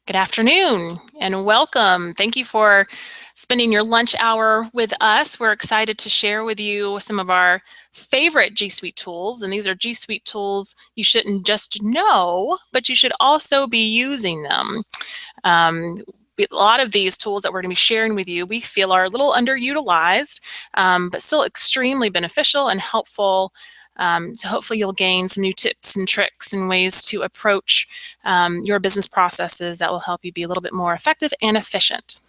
Good afternoon and welcome. Thank you for spending your lunch hour with us. We're excited to share with you some of our favorite G Suite tools. And these are G Suite tools you shouldn't just know, but you should also be using them. A lot of these tools that we're going to be sharing with you, we feel are a little underutilized, but still extremely beneficial and helpful. So hopefully you'll gain some new tips and tricks and ways to approach your business processes that will help you be a little bit more effective and efficient.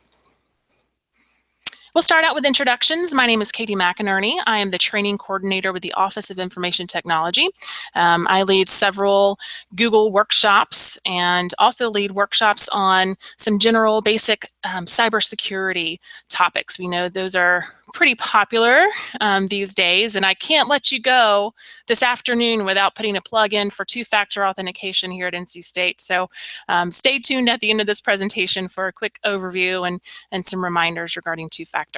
We'll start out with introductions. My name is Katie McInerney. I am the training coordinator with the Office of Information Technology. I lead several Google workshops and also lead workshops on some general basic cybersecurity topics. We know those are pretty popular these days, and I can't let you go this afternoon without putting a plug in for two-factor authentication here at NC State. So stay tuned at the end of this presentation for a quick overview and some reminders regarding two-factor.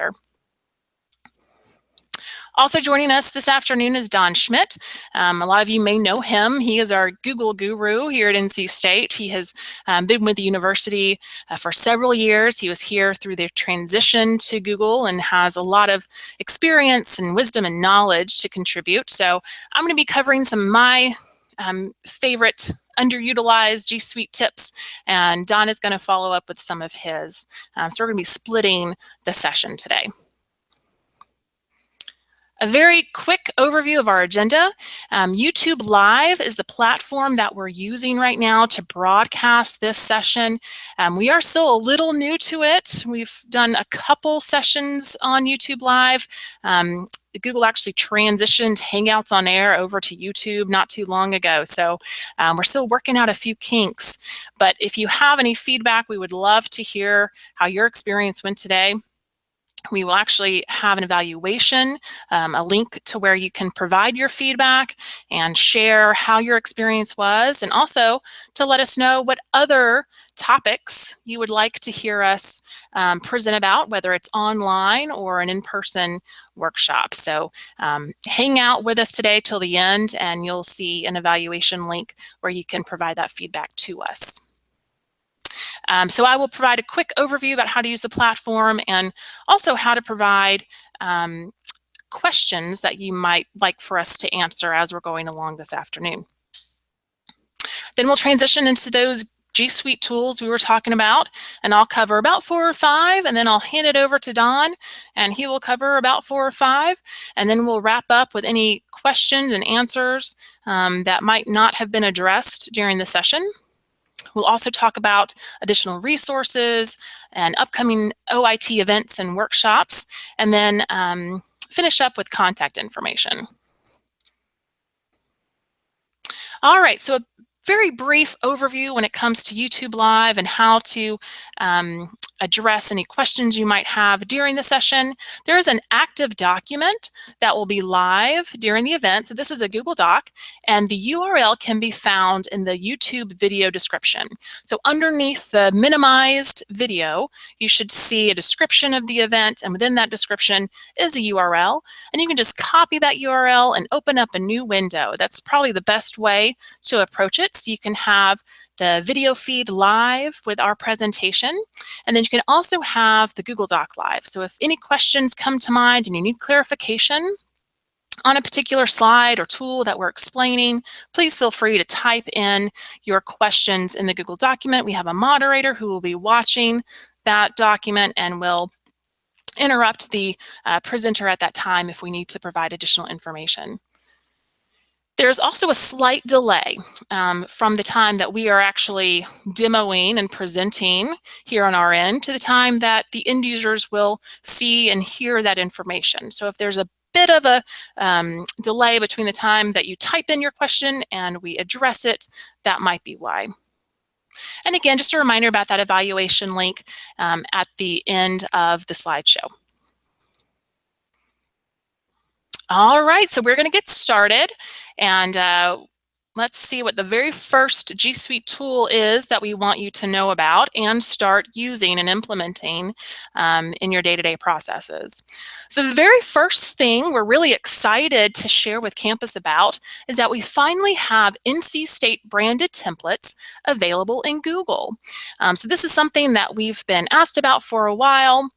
Also joining us this afternoon is Don Schmidt. A lot of you may know him. He is our Google guru here at NC State. He has been with the university for several years. He was here through the transition to Google and has a lot of experience and wisdom and knowledge to contribute. So I'm going to be covering some of my favorite underutilized G Suite tips, and Don is going to follow up with some of his. So we're going to be splitting the session today. A very quick overview of our agenda. YouTube Live is the platform that we're using right now to broadcast this session. We are still a little new to it. We've done a couple sessions on YouTube Live. Google actually transitioned Hangouts on Air over to YouTube not too long ago. So we're still working out a few kinks. But if you have any feedback, we would love to hear how your experience went today. We will actually have an evaluation, a link to where you can provide your feedback and share how your experience was, and also to let us know what other topics you would like to hear us present about, whether it's online or an in-person workshop. So hang out with us today till the end, and you'll see an evaluation link where you can provide that feedback to us. So I will provide a quick overview about how to use the platform and also how to provide questions that you might like for us to answer as we're going along this afternoon. Then we'll transition into those G Suite tools we were talking about, and I'll cover about 4 or 5, and then I'll hand it over to Don, and he will cover about 4 or 5, and then we'll wrap up with any questions and answers that might not have been addressed during the session. We'll also talk about additional resources and upcoming OIT events and workshops, and then finish up with contact information. All right, so a very brief overview when it comes to YouTube Live and how to address any questions you might have during the session. There is an active document that will be live during the event. So this is a Google Doc, and the URL can be found in the YouTube video description. So underneath the minimized video, you should see a description of the event, and within that description is a URL, and you can just copy that URL and open up a new window. That's probably the best way to approach it. So you can have the video feed live with our presentation, and then you can also have the Google Doc live. So if any questions come to mind and you need clarification on a particular slide or tool that we're explaining, please feel free to type in your questions in the Google document. We have a moderator who will be watching that document and will interrupt the presenter at that time if we need to provide additional information. There's also a slight delay from the time that we are actually demoing and presenting here on our end to the time that the end users will see and hear that information. So if there's a bit of a delay between the time that you type in your question and we address it, that might be why. And again, just a reminder about that evaluation link at the end of the slideshow. All right, so we're going to get started, and let's see what the very first G Suite tool is that we want you to know about and start using and implementing in your day-to-day processes. So the very first thing we're really excited to share with campus about is that we finally have NC State branded templates available in Google. So this is something that we've been asked about for a while.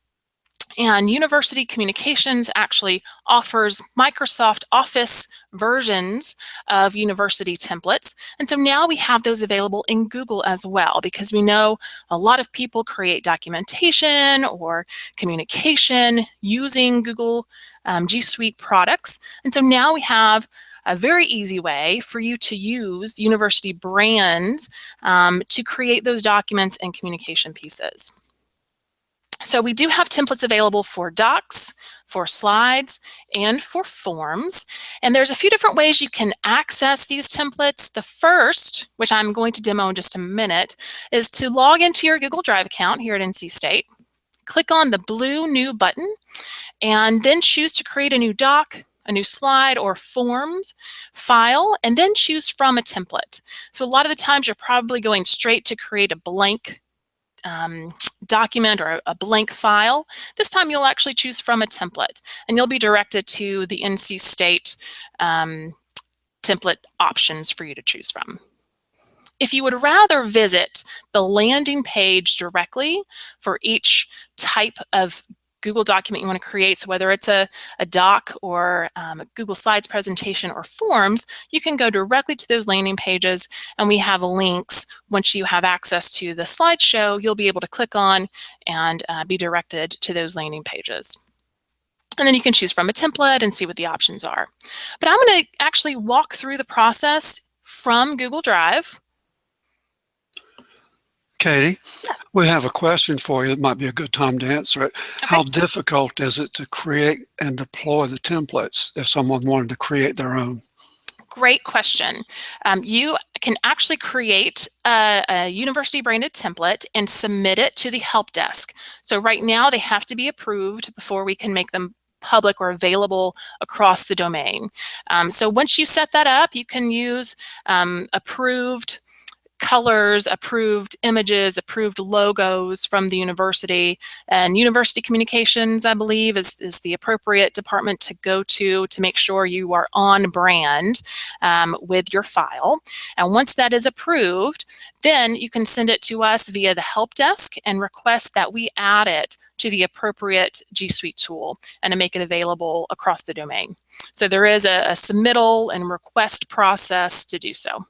And University Communications actually offers Microsoft Office versions of university templates. And so now we have those available in Google as well, because we know a lot of people create documentation or communication using Google G Suite products. And so now we have a very easy way for you to use university brands to create those documents and communication pieces. So we do have templates available for docs, for slides, and for forms. And there's a few different ways you can access these templates. The first, which I'm going to demo in just a minute, is to log into your Google Drive account here at NC State. Click on the blue New button, and then choose to create a new doc, a new slide, or forms file, and then choose from a template. So a lot of the times you're probably going straight to create a blank document or a blank file. This time you'll actually choose from a template, and you'll be directed to the NC State template options for you to choose from. If you would rather visit the landing page directly for each type of Google document you want to create, so whether it's a doc or a Google Slides presentation or forms, you can go directly to those landing pages, and we have links. Once you have access to the slideshow, you'll be able to click on and be directed to those landing pages. And then you can choose from a template and see what the options are. But I'm going to actually walk through the process from Google Drive. Katie, yes. We have a question for you. It might be a good time to answer it. Okay. How difficult is it to create and deploy the templates if someone wanted to create their own? Great question. You can actually create a university branded template and submit it to the help desk. So right now they have to be approved before we can make them public or available across the domain. So once you set that up, you can use approved colors, approved images, approved logos from the university, and University Communications, I believe, is the appropriate department to go to make sure you are on brand with your file. And once that is approved, then you can send it to us via the help desk and request that we add it to the appropriate G Suite tool and to make it available across the domain. So there is a submittal and request process to do so.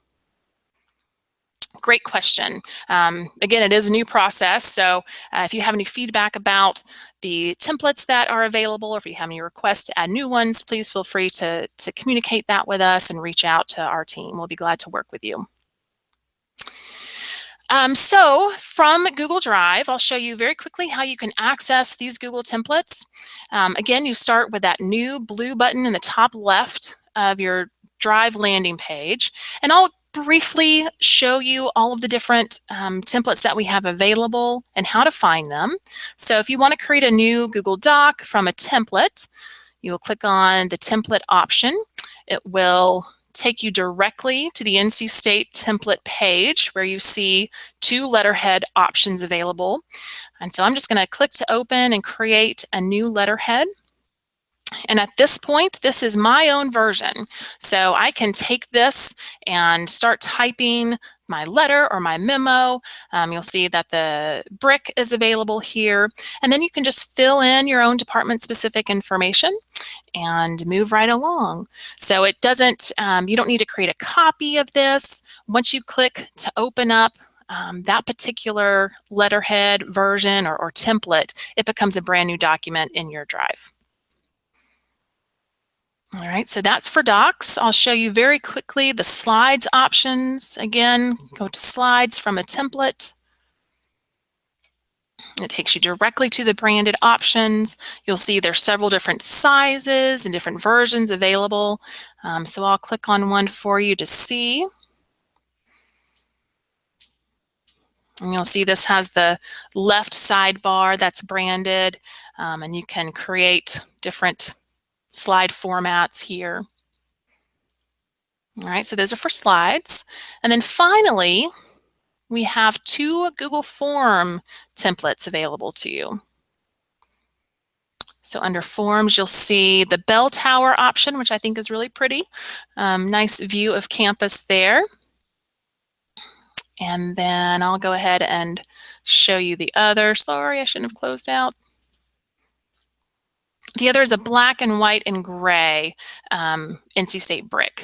Great question. Again, it is a new process, so if you have any feedback about the templates that are available, or if you have any requests to add new ones, please feel free to communicate that with us and reach out to our team. We'll be glad to work with you. So from Google Drive, I'll show you very quickly how you can access these Google templates. Again, you start with that new blue button in the top left of your Drive landing page, and I'll briefly show you all of the different templates that we have available and how to find them. So if you want to create a new Google Doc from a template, you will click on the template option. It will take you directly to the NC State template page where you see 2 letterhead options available. And so I'm just going to click to open and create a new letterhead. And at this point, this is my own version. So I can take this and start typing my letter or my memo. You'll see that the brick is available here. And then you can just fill in your own department-specific information and move right along. So it doesn't, you don't need to create a copy of this. Once you click to open up that particular letterhead version or template, it becomes a brand new document in your Drive. All right, so that's for docs. I'll show you very quickly the slides options. Again, go to slides from a template. It takes you directly to the branded options. You'll see there's several different sizes and different versions available. So I'll click on one for you to see. And you'll see this has the left sidebar that's branded, and you can create different slide formats here. All right, so those are for slides. And then finally, we have 2 Google Form templates available to you. So under Forms, you'll see the bell tower option, which I think is really pretty. Nice view of campus there. And then I'll go ahead and show you the other. Sorry, I shouldn't have closed out. The other is a black and white and gray NC State brick.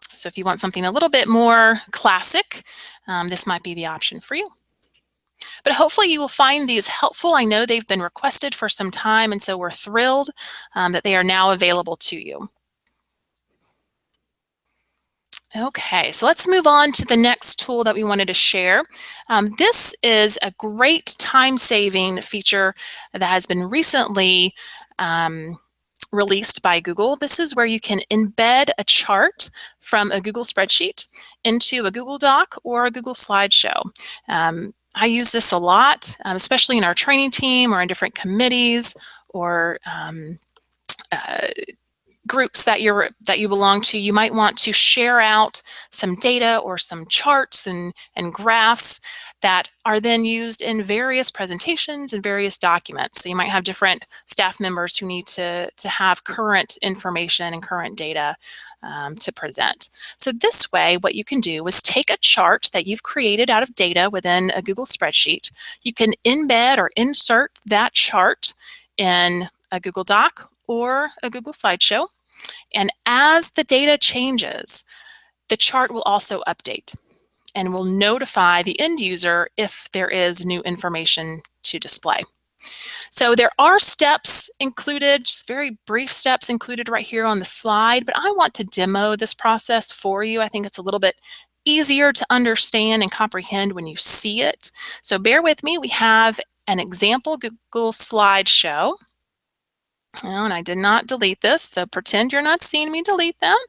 So if you want something a little bit more classic, this might be the option for you. But hopefully you will find these helpful. I know they've been requested for some time, and so we're thrilled that they are now available to you. Okay, so let's move on to the next tool that we wanted to share. This is a great time-saving feature that has been recently released by Google. This is where you can embed a chart from a Google spreadsheet into a Google Doc or a Google slideshow. I use this a lot, especially in our training team or in different committees or groups that you belong to. You might want to share out some data or some charts and graphs that are then used in various presentations and various documents. So you might have different staff members who need to have current information and current data to present. So this way, what you can do is take a chart that you've created out of data within a Google spreadsheet. You can embed or insert that chart in a Google Doc or a Google slideshow. And as the data changes, the chart will also update and will notify the end user if there is new information to display. So there are steps included, just very brief steps included right here on the slide, but I want to demo this process for you. I think it's a little bit easier to understand and comprehend when you see it. So bear with me. We have an example Google slideshow. Oh, and I did not delete this, so pretend you're not seeing me delete that.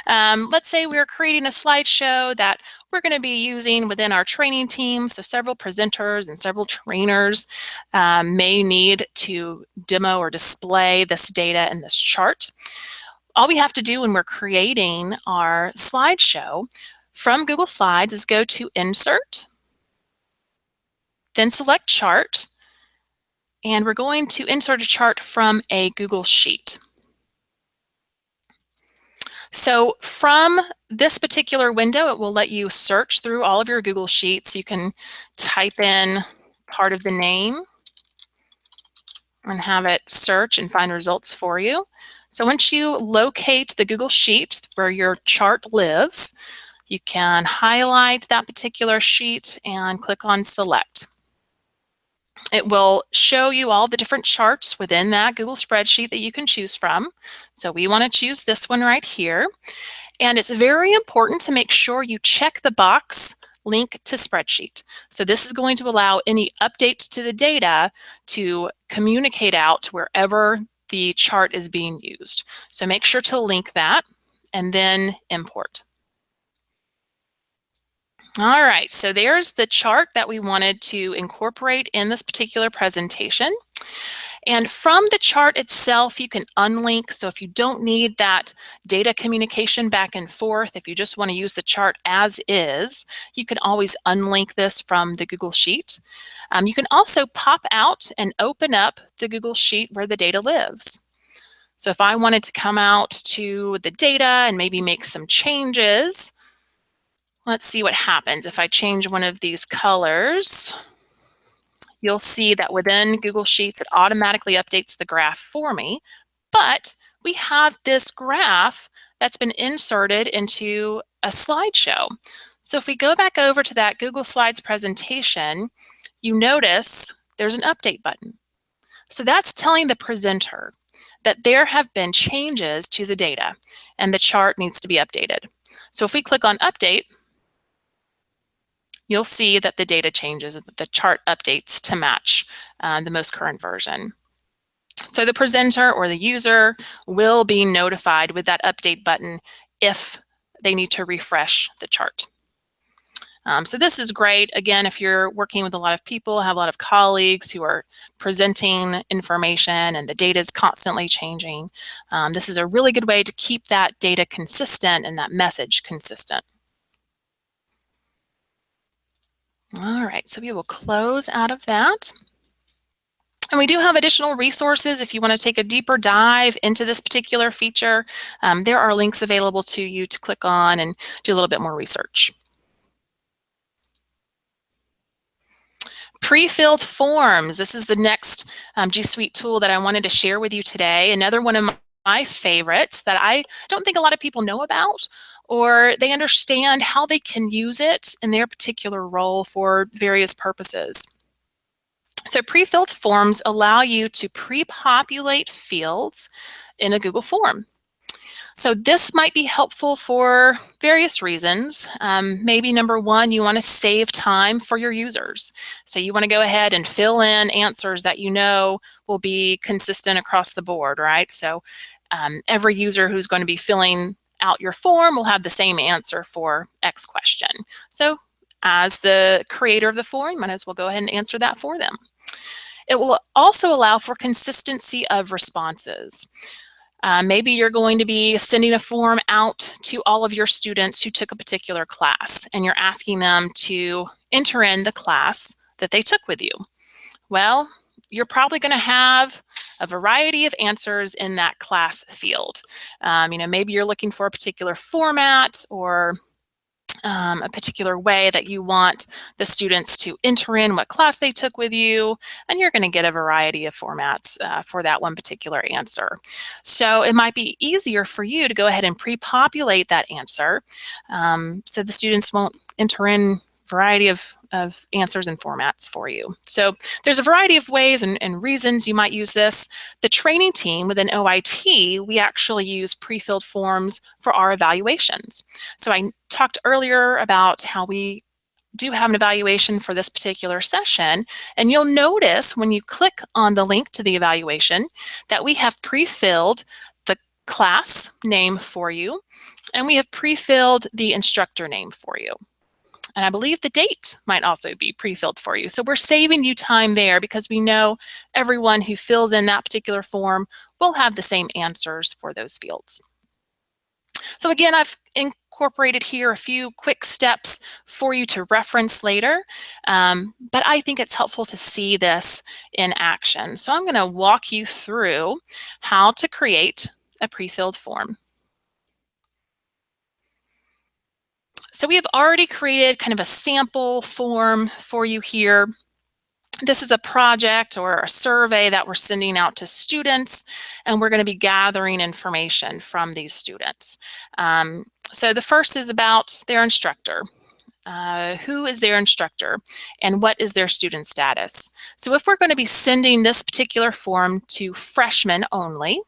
Let's say we're creating a slideshow that we're going to be using within our training team. So several presenters and several trainers may need to demo or display this data and this chart. All we have to do when we're creating our slideshow from Google Slides is go to Insert, then select Chart, and we're going to insert a chart from a Google Sheet. So from this particular window, it will let you search through all of your Google Sheets. You can type in part of the name and have it search and find results for you. So once you locate the Google Sheet where your chart lives, you can highlight that particular sheet and click on Select. It will show you all the different charts within that Google spreadsheet that you can choose from. So we want to choose this one right here. And it's very important to make sure you check the box Link to Spreadsheet. So this is going to allow any updates to the data to communicate out wherever the chart is being used. So make sure to link that and then import. All right, so there's the chart that we wanted to incorporate in this particular presentation. And from the chart itself, you can unlink. So if you don't need that data communication back and forth, if you just want to use the chart as is, you can always unlink this from the Google Sheet. You can also pop out and open up the Google Sheet where the data lives. So if I wanted to come out to the data and maybe make some changes, let's see what happens if I change one of these colors. You'll see that within Google Sheets, it automatically updates the graph for me. But we have this graph that's been inserted into a slideshow. So if we go back over to that Google Slides presentation, you notice there's an update button. So that's telling the presenter that there have been changes to the data and the chart needs to be updated. So if we click on Update, you'll see that the data changes, that the chart updates to match the most current version. So the presenter or the user will be notified with that update button if they need to refresh the chart. So this is great, again, if you're working with a lot of people, have a lot of colleagues who are presenting information and the data is constantly changing. This is a really good way to keep that data consistent and that message consistent. All right, so we will close out of that. And we do have additional resources if you want to take a deeper dive into this particular feature. There are links available to you to click on and do a little bit more research. Prefilled forms. This is the next G Suite tool that I wanted to share with you today. Another one of my favorites that I don't think a lot of people know about, or they understand how they can use it in their particular role for various purposes. So prefilled forms allow you to pre-populate fields in a Google form. So this might be helpful for various reasons. Maybe number one, you want to save time for your users. So you want to go ahead and fill in answers that you know will be consistent across the board, right? So every user who's going to be filling out your form will have the same answer for X question. So as the creator of the form, you might as well go ahead and answer that for them. It will also allow for consistency of responses. Maybe you're going to be sending a form out to all of your students who took a particular class, and you're asking them to enter in the class that they took with you. Well, you're probably going to have a variety of answers in that class field. Maybe you're looking for a particular format or a particular way that you want the students to enter in what class they took with you, and you're going to get a variety of formats for that one particular answer. So it might be easier for you to go ahead and pre-populate that answer so the students won't enter in variety of answers and formats for you. So there's a variety of ways and reasons you might use this. The training team within OIT, we actually use pre-filled forms for our evaluations. So I talked earlier about how we do have an evaluation for this particular session, and you'll notice when you click on the link to the evaluation that we have pre-filled the class name for you, and we have pre-filled the instructor name for you. And I believe the date might also be pre-filled for you. So we're saving you time there because we know everyone who fills in that particular form will have the same answers for those fields. So again, I've incorporated here a few quick steps for you to reference later, but I think it's helpful to see this in action. So I'm going to walk you through how to create a pre-filled form. So we have already created kind of a sample form for you here. This is a project or a survey that we're sending out to students, and we're going to be gathering information from these students. So the first is about their instructor. Who is their instructor and what is their student status? So if we're going to be sending this particular form to freshmen only,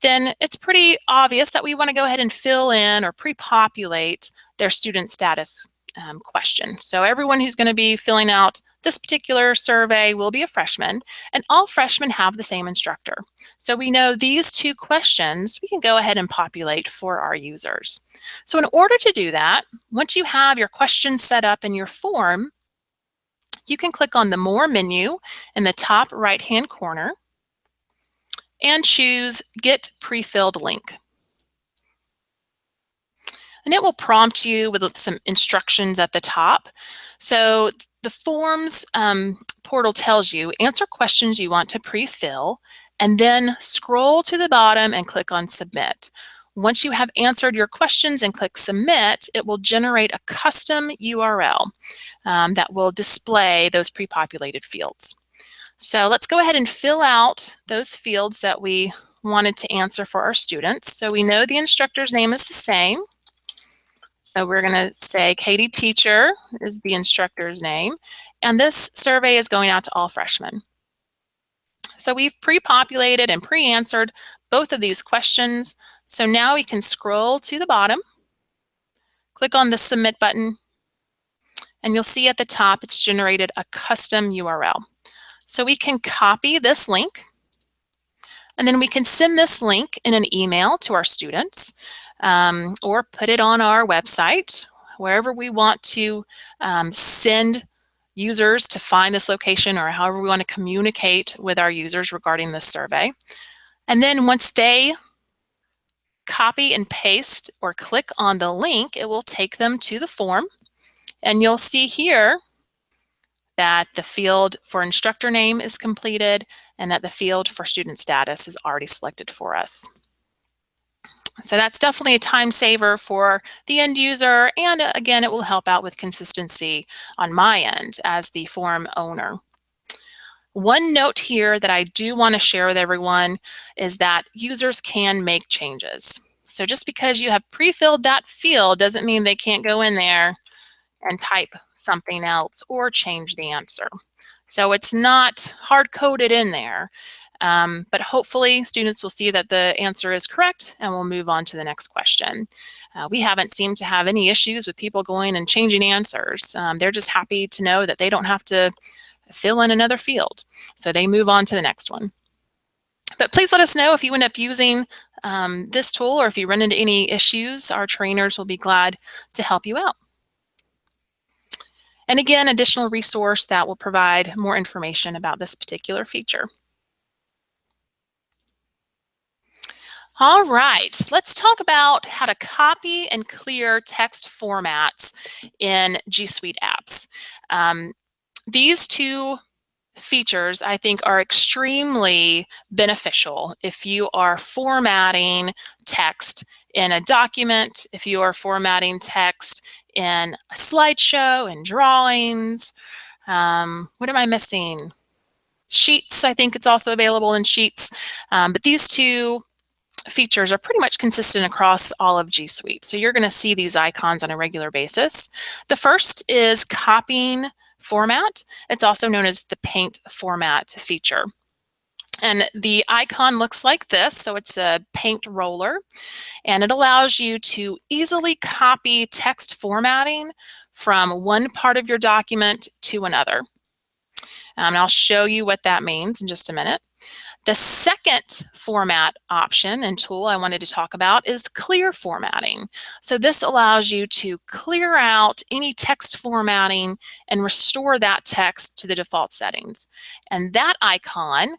then it's pretty obvious that we want to go ahead and fill in or pre-populate their student status question. So everyone who's going to be filling out this particular survey will be a freshman, and all freshmen have the same instructor. So we know these two questions we can go ahead and populate for our users. So in order to do that, once you have your questions set up in your form, you can click on the More menu in the top right-hand corner and choose Get Pre-filled Link. And it will prompt you with some instructions at the top. So the forms portal tells you answer questions you want to pre-fill, and then scroll to the bottom and click on Submit. Once you have answered your questions and click Submit, it will generate a custom URL that will display those pre-populated fields. So let's go ahead and fill out those fields that we wanted to answer for our students. So we know the instructor's name is the same. So we're going to say Katie Teacher is the instructor's name, and this survey is going out to all freshmen. So we've pre-populated and pre-answered both of these questions. So now we can scroll to the bottom, click on the Submit button, and you'll see at the top it's generated a custom URL. So we can copy this link, and then we can send this link in an email to our students, or put it on our website. wherever we want to send users to find this location, or however we want to communicate with our users regarding this survey. And then once they copy and paste or click on the link, it will take them to the form. And you'll see here that the field for instructor name is completed and that the field for student status is already selected for us. So that's definitely a time saver for the end user, and again, it will help out with consistency on my end as the form owner. One note here that I do want to share with everyone is that users can make changes. So just because you have pre-filled that field doesn't mean they can't go in there and type something else or change the answer. So it's not hard-coded in there, but hopefully students will see that the answer is correct and we'll move on to the next question. We haven't seemed to have any issues with people going and changing answers. They're just happy to know that they don't have to fill in another field. So they move on to the next one. But please let us know if you end up using this tool, or if you run into any issues. Our trainers will be glad to help you out. And again, additional resource that will provide more information about this particular feature. All right, let's talk about how to copy and clear text formats in G Suite apps. These two features, I think, are extremely beneficial if you are formatting text in a document, if you are formatting text in a slideshow, in drawings. What am I missing? Sheets, I think it's also available in Sheets. But these two features are pretty much consistent across all of G Suite. So you're going to see these icons on a regular basis. The first is copying format. It's also known as the paint format feature. And the icon looks like this. So it's a paint roller, and it allows you to easily copy text formatting from one part of your document to another. And I'll show you what that means in just a minute. The second format option and tool I wanted to talk about is clear formatting. So this allows you to clear out any text formatting and restore that text to the default settings. And that icon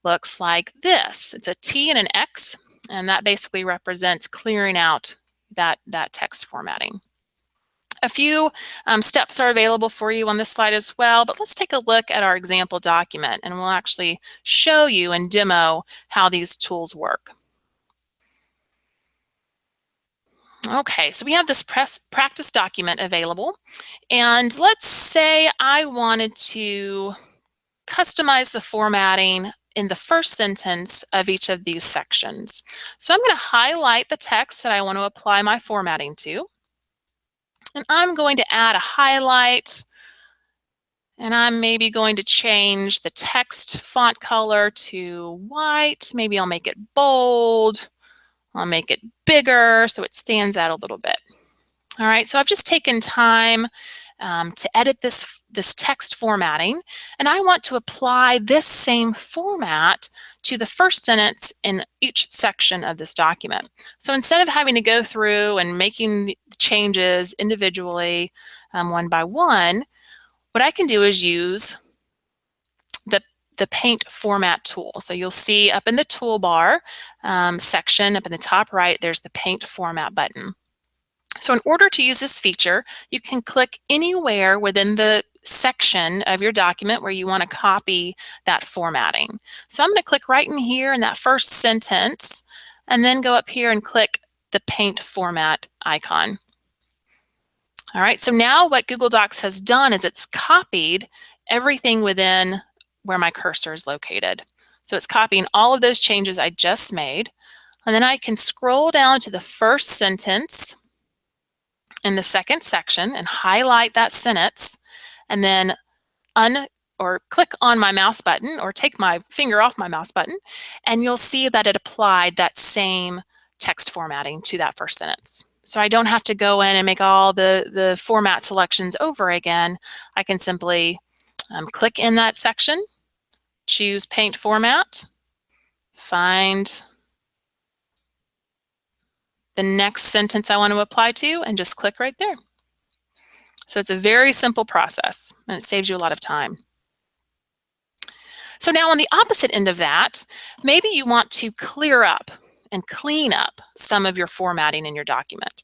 looks like this. It's a T and an X, and that basically represents clearing out that text formatting. A few steps are available for you on this slide as well, but let's take a look at our example document and we'll actually show you and demo how these tools work. Okay, so we have this practice document available, and let's say I wanted to customize the formatting in the first sentence of each of these sections. So I'm going to highlight the text that I want to apply my formatting to. And I'm going to add a highlight, and I'm maybe going to change the text font color to white. Maybe I'll make it bold. I'll make it bigger so it stands out a little bit. All right, so I've just taken time to edit this text formatting, and I want to apply this same format to the first sentence in each section of this document. So instead of having to go through and making the changes individually one by one, what I can do is use the paint format tool. So you'll see up in the toolbar section, up in the top right, there's the paint format button. So in order to use this feature, you can click anywhere within the section of your document where you want to copy that formatting. So I'm going to click right in here in that first sentence, and then go up here and click the paint format icon. All right, so now what Google Docs has done is it's copied everything within where my cursor is located. So it's copying all of those changes I just made, and then I can scroll down to the first sentence in the second section and highlight that sentence, and then click on my mouse button or take my finger off my mouse button, and you'll see that it applied that same text formatting to that first sentence. So I don't have to go in and make all the format selections over again. I can simply click in that section, choose paint format, find the next sentence I want to apply to, and just click right there. So it's a very simple process, and it saves you a lot of time. So now on the opposite end of that, maybe you want to clear up and clean up some of your formatting in your document.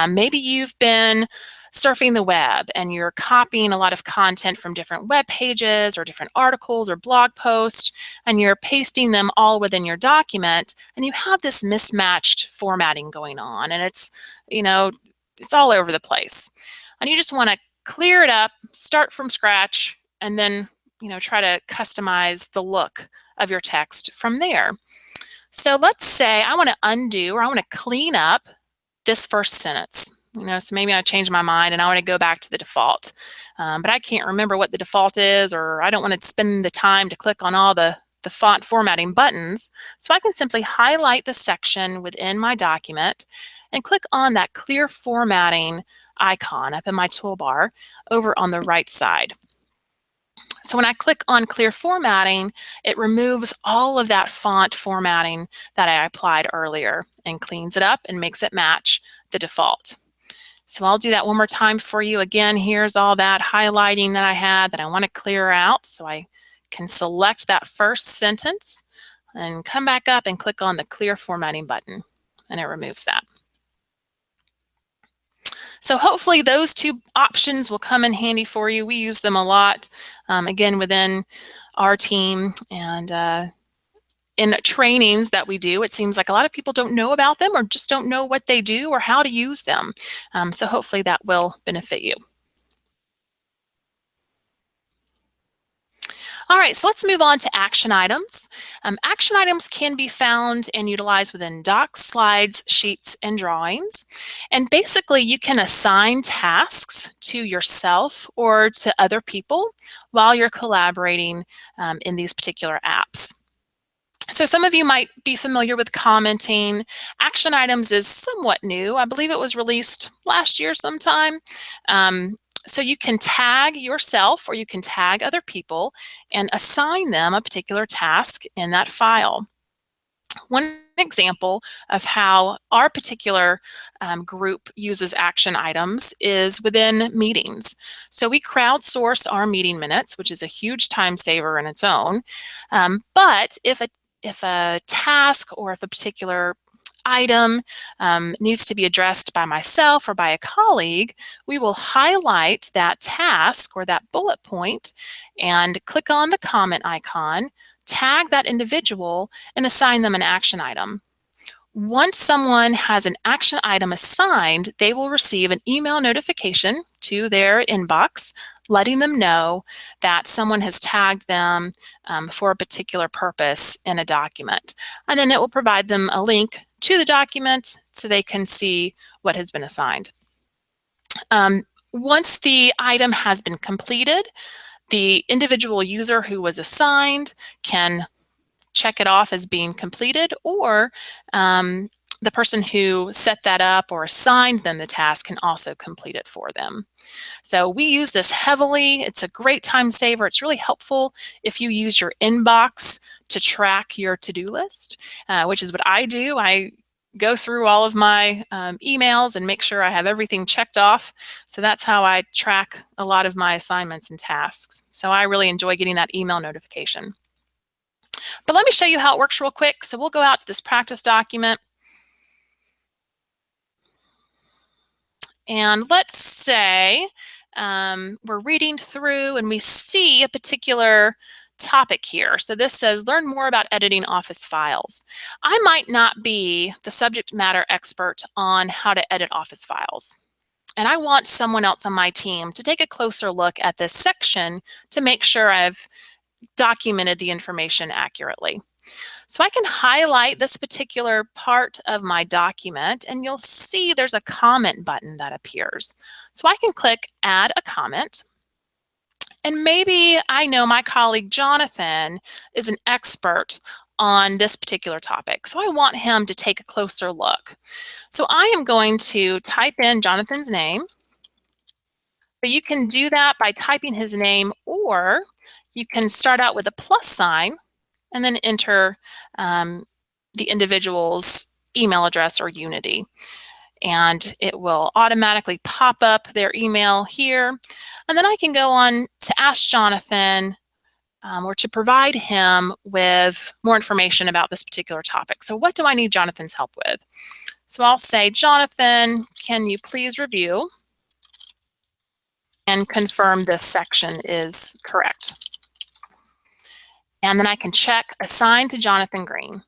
Maybe you've been surfing the web and you're copying a lot of content from different web pages or different articles or blog posts, and you're pasting them all within your document, and you have this mismatched formatting going on, and it's, it's all over the place. And you just want to clear it up, start from scratch, and then try to customize the look of your text from there. So let's say I want to undo, or I want to clean up this first sentence. So maybe I change my mind and I want to go back to the default, but I can't remember what the default is, or I don't want to spend the time to click on all the font formatting buttons. So I can simply highlight the section within my document and click on that clear formatting icon up in my toolbar over on the right side. So when I click on clear formatting, it removes all of that font formatting that I applied earlier and cleans it up and makes it match the default. So I'll do that one more time for you. Again, here's all that highlighting that I had that I want to clear out. So I can select that first sentence and come back up and click on the clear formatting button, and it removes that. So hopefully those two options will come in handy for you. We use them a lot, again, within our team, and in trainings that we do, it seems like a lot of people don't know about them or just don't know what they do or how to use them. So hopefully that will benefit you. All right, so let's move on to action items. Action items can be found and utilized within docs, slides, sheets, and drawings. And basically, you can assign tasks to yourself or to other people while you're collaborating in these particular apps. So some of you might be familiar with commenting. Action items is somewhat new. I believe it was released last year sometime. So you can tag yourself or you can tag other people and assign them a particular task in that file. One example of how our particular group uses action items is within meetings. So we crowdsource our meeting minutes, which is a huge time saver in its own. But if a task or if a particular item needs to be addressed by myself or by a colleague, we will highlight that task or that bullet point and click on the comment icon, tag that individual, and assign them an action item. Once someone has an action item assigned, they will receive an email notification to their inbox letting them know that someone has tagged them for a particular purpose in a document. And then it will provide them a link to the document so they can see what has been assigned. Once the item has been completed, the individual user who was assigned can check it off as being completed, or the person who set that up or assigned them the task can also complete it for them. So we use this heavily. It's a great time saver. It's really helpful if you use your inbox to track your to-do list, which is what I do. I go through all of my emails and make sure I have everything checked off. So that's how I track a lot of my assignments and tasks. So I really enjoy getting that email notification. But let me show you how it works real quick. So we'll go out to this practice document. And let's say we're reading through and we see a particular topic here. So this says, learn more about editing Office files. I might not be the subject matter expert on how to edit Office files. And I want someone else on my team to take a closer look at this section to make sure I've documented the information accurately. So I can highlight this particular part of my document and you'll see there's a comment button that appears. So I can click add a comment. And maybe I know my colleague Jonathan is an expert on this particular topic. So I want him to take a closer look. So I am going to type in Jonathan's name. But you can do that by typing his name, or you can start out with a plus sign and then enter the individual's email address or Unity. and it will automatically pop up their email here. And then I can go on to ask Jonathan or to provide him with more information about this particular topic. So what do I need Jonathan's help with? So I'll say, Jonathan, can you please review and confirm this section is correct? And then I can check Assign to Jonathan Green.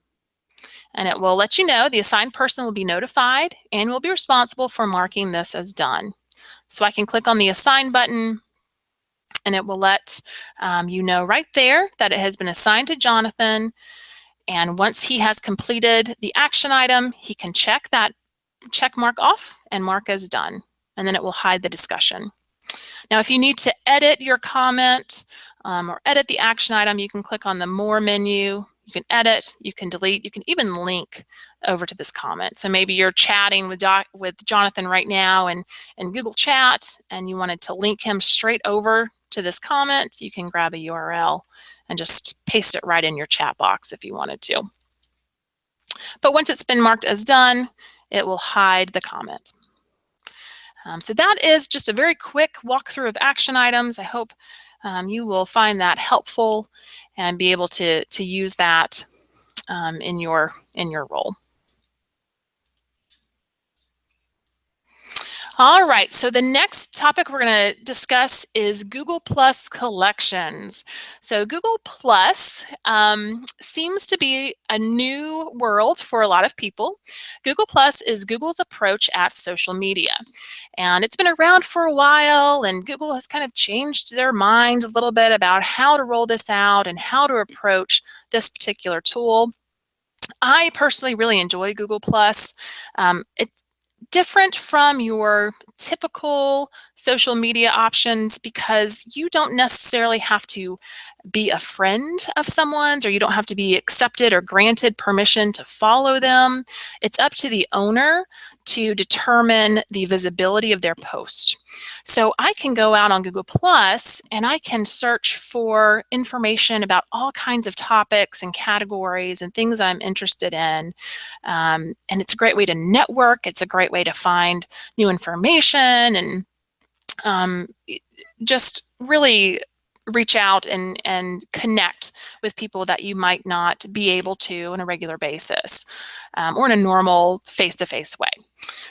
And it will let you know the assigned person will be notified and will be responsible for marking this as done. So I can click on the Assign button, and it will let you know right there that it has been assigned to Jonathan. And once he has completed the action item, he can check that check mark off and mark as done. And then it will hide the discussion. Now, if you need to edit your comment or edit the action item, you can click on the More menu. You can edit, you can delete, you can even link over to this comment. So maybe you're chatting with Jonathan right now in Google Chat, and you wanted to link him straight over to this comment. You can grab a URL and just paste it right in your chat box if you wanted to. But once it's been marked as done, it will hide the comment. So that is just a very quick walkthrough of action items. I hope you will find that helpful and be able to use that in your role. All right, so the next topic we're going to discuss is Google Plus collections. So Google Plus seems to be a new world for a lot of people. Google Plus is Google's approach at social media. And it's been around for a while, and Google has kind of changed their mind a little bit about how to roll this out and how to approach this particular tool. I personally really enjoy Google Plus. It's different from your typical social media options because you don't necessarily have to be a friend of someone's, or you don't have to be accepted or granted permission to follow them. It's up to the owner to determine the visibility of their post. So I can go out on Google Plus and I can search for information about all kinds of topics and categories and things that I'm interested in. And it's a great way to network. It's a great way to find new information and just really reach out and connect with people that you might not be able to on a regular basis or in a normal face-to-face way.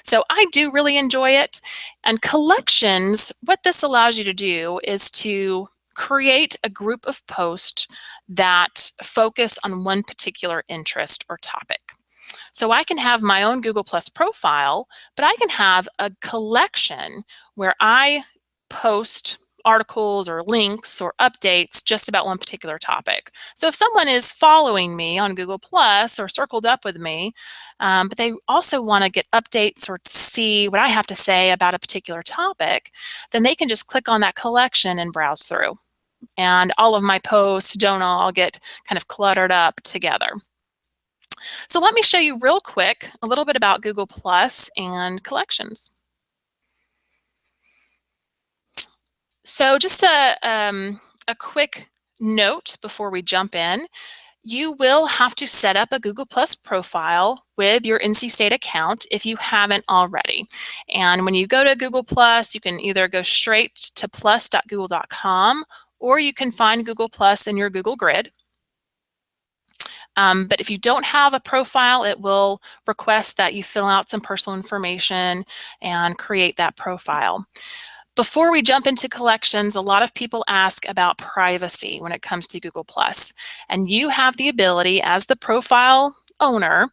So I do really enjoy it. And collections, what this allows you to do is to create a group of posts that focus on one particular interest or topic. So I can have my own Google Plus profile, but I can have a collection where I post articles or links or updates just about one particular topic. So if someone is following me on Google Plus or circled up with me, but they also want to get updates or to see what I have to say about a particular topic, then they can just click on that collection and browse through. And all of my posts don't all get kind of cluttered up together. So let me show you real quick a little bit about Google Plus and collections. So just a quick note before we jump in. You will have to set up a Google Plus profile with your NC State account if you haven't already. And when you go to Google Plus, you can either go straight to plus.google.com or you can find Google Plus in your Google Grid. But if you don't have a profile, it will request that you fill out some personal information and create that profile. Before we jump into collections, a lot of people ask about privacy when it comes to Google+. And you have the ability as the profile owner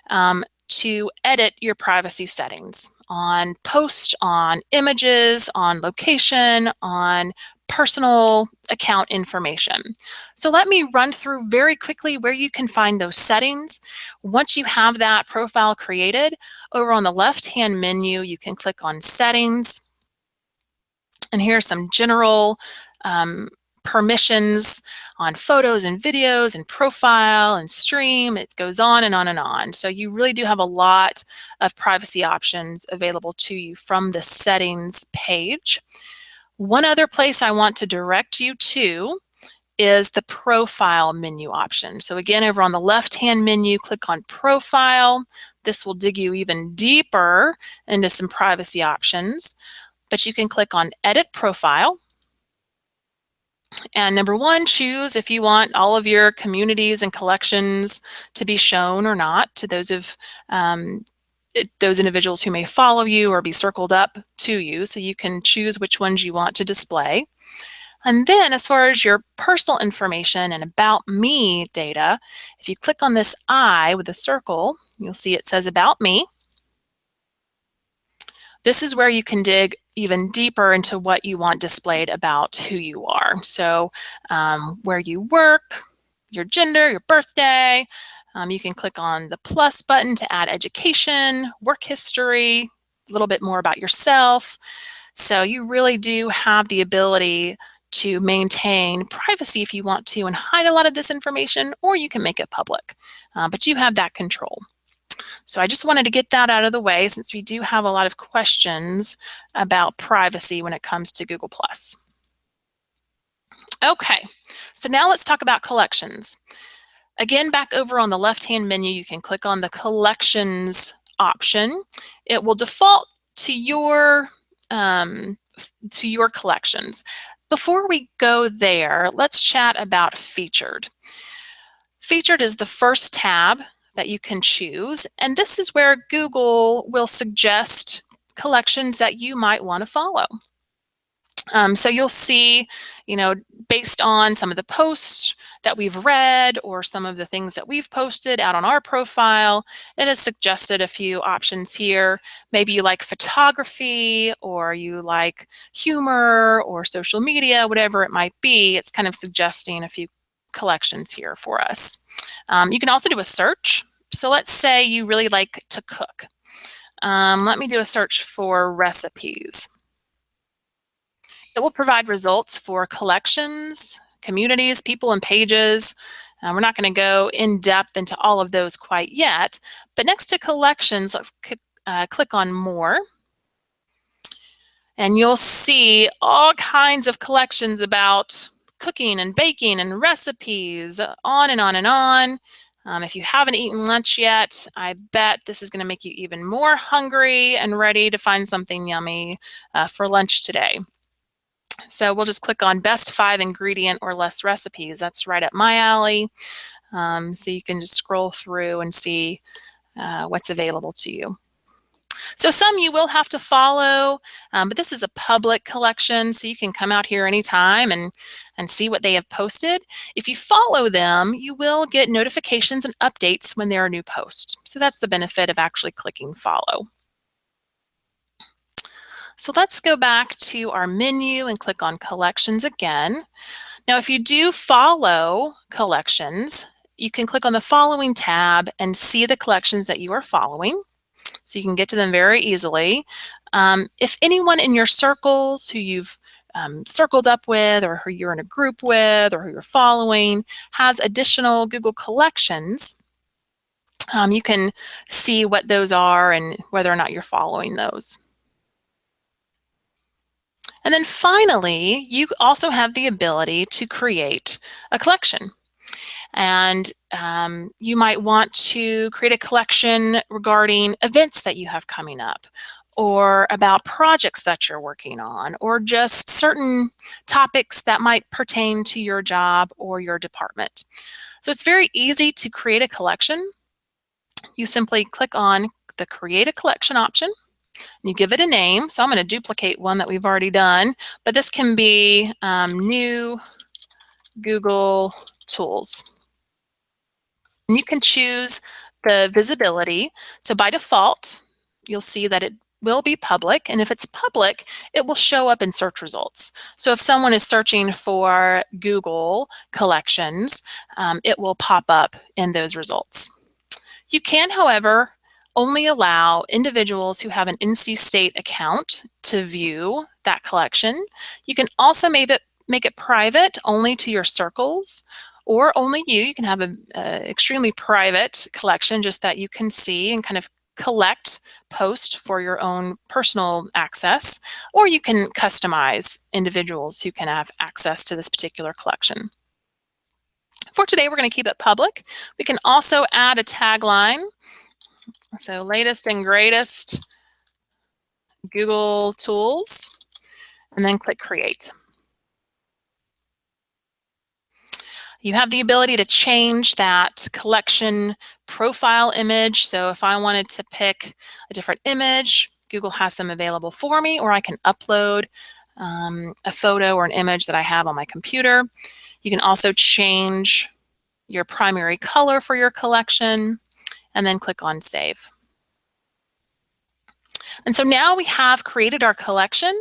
to edit your privacy settings on posts, on images, on location, on personal account information. So let me run through very quickly where you can find those settings. Once you have that profile created, over on the left-hand menu, you can click on Settings. And here are some general permissions on photos and videos and profile and stream. It goes on and on and on. So you really do have a lot of privacy options available to you from the settings page. One other place I want to direct you to is the profile menu option. So again, over on the left-hand menu, click on profile. This will dig you even deeper into some privacy options, but you can click on edit profile. And number one, choose if you want all of your communities and collections to be shown or not to those individuals who may follow you or be circled up to you. So you can choose which ones you want to display. And then as far as your personal information and about me data, if you click on this eye with a circle, you'll see it says about me. This is where you can dig even deeper into what you want displayed about who you are. So where you work, your gender, your birthday. You can click on the plus button to add education, work history, a little bit more about yourself. So you really do have the ability to maintain privacy if you want to and hide a lot of this information, or you can make it public, but you have that control. So I just wanted to get that out of the way since we do have a lot of questions about privacy when it comes to Google+. Okay, so now let's talk about collections. Again, back over on the left-hand menu, you can click on the collections option. It will default to your collections. Before we go there, let's chat about featured. Featured is the first tab that you can choose, and this is where Google will suggest collections that you might want to follow. So you'll see, based on some of the posts that we've read or some of the things that we've posted out on our profile, it has suggested a few options here. Maybe you like photography or you like humor or social media, whatever it might be. It's kind of suggesting a few collections here for us. You can also do a search. So let's say you really like to cook. Let me do a search for recipes. It will provide results for collections, communities, people, and pages. We're not going to go in depth into all of those quite yet, but next to collections, let's click on more. And you'll see all kinds of collections about cooking and baking and recipes, on and on and on. If you haven't eaten lunch yet, I bet this is going to make you even more hungry and ready to find something yummy for lunch today. So we'll just click on best 5 ingredient or less recipes. That's right up my alley. So you can just scroll through and see what's available to you. So some you will have to follow, but this is a public collection, so you can come out here anytime and see what they have posted. If you follow them, you will get notifications and updates when there are new posts. So that's the benefit of actually clicking follow. So let's go back to our menu and click on collections again. Now, if you do follow collections, you can click on the following tab and see the collections that you are following. So you can get to them very easily. If anyone in your circles who you've circled up with or who you're in a group with or who you're following has additional Google collections, you can see what those are and whether or not you're following those. And then finally, you also have the ability to create a collection. And you might want to create a collection regarding events that you have coming up, or about projects that you're working on, or just certain topics that might pertain to your job or your department. So it's very easy to create a collection. You simply click on the Create a Collection option. You give it a name. So I'm going to duplicate one that we've already done, but this can be New Google Tools. And you can choose the visibility. So by default, you'll see that it will be public. And if it's public, it will show up in search results. So if someone is searching for Google collections, it will pop up in those results. You can, however, only allow individuals who have an NC State account to view that collection. You can also make it private only to your circles or only you. You can have an extremely private collection just that you can see and kind of collect posts for your own personal access, or you can customize individuals who can have access to this particular collection. For today, we're going to keep it public. We can also add a tagline. So latest and greatest Google tools, and then click create. You have the ability to change that collection profile image. So if I wanted to pick a different image, Google has them available for me, or I can upload a photo or an image that I have on my computer. You can also change your primary color for your collection, and then click on save. And so now we have created our collection,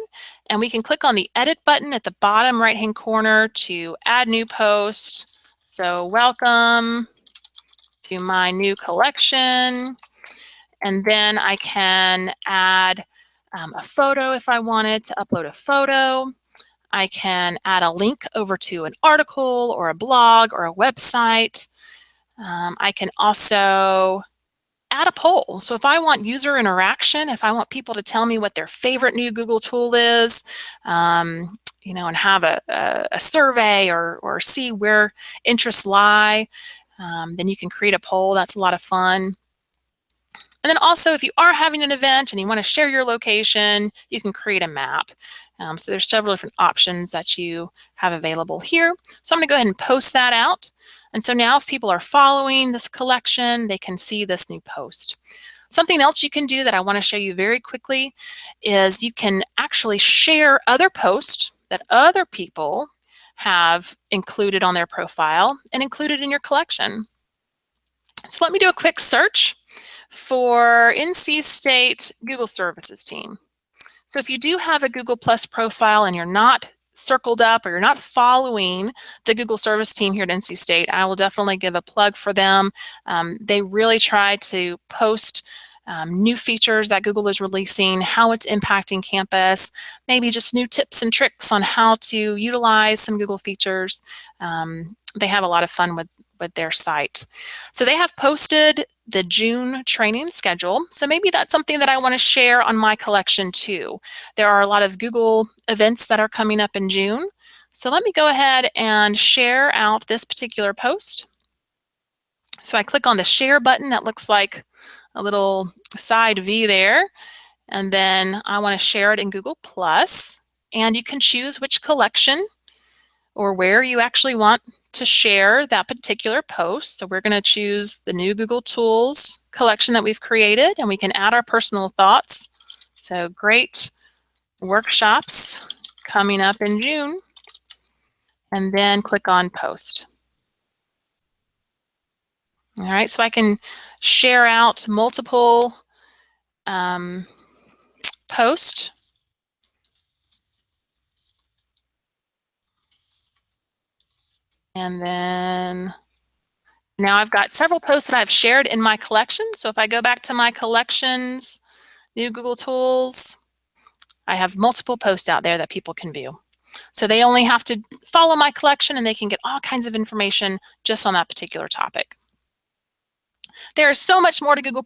and we can click on the edit button at the bottom right-hand corner to add new post. So welcome to my new collection. And then I can add a photo if I wanted to upload a photo. I can add a link over to an article or a blog or a website. I can also add a poll. So if I want user interaction, if I want people to tell me what their favorite new Google tool is, you know, and have a survey or see where interests lie, then you can create a poll. That's a lot of fun. And then also, if you are having an event and you want to share your location, you can create a map. So there's several different options that you have available here. So I'm going to go ahead and post that out. And so now if people are following this collection, they can see this new post. Something else you can do that I want to show you very quickly is you can actually share other posts that other people have included on their profile and included in your collection. So let me do a quick search for NC State Google Services team. So if you do have a Google Plus profile and you're not circled up or you're not following the Google Service team here at NC State, I will definitely give a plug for them. They really try to post new features that Google is releasing, how it's impacting campus, maybe just new tips and tricks on how to utilize some Google features. They have a lot of fun with their site. So they have posted the June training schedule. So maybe that's something that I want to share on my collection too. There are a lot of Google events that are coming up in June. So let me go ahead and share out this particular post. So I click on the share button that looks like a little side V there. And then I want to share it in Google Plus. And you can choose which collection or where you actually want to share that particular post. So we're going to choose the new Google Tools collection that we've created, and we can add our personal thoughts. So great workshops coming up in June, and then click on post. All right, so I can share out multiple posts. And then now I've got several posts that I've shared in my collection. So if I go back to my collections, new Google Tools, I have multiple posts out there that people can view. So they only have to follow my collection and they can get all kinds of information just on that particular topic. There is so much more to Google+.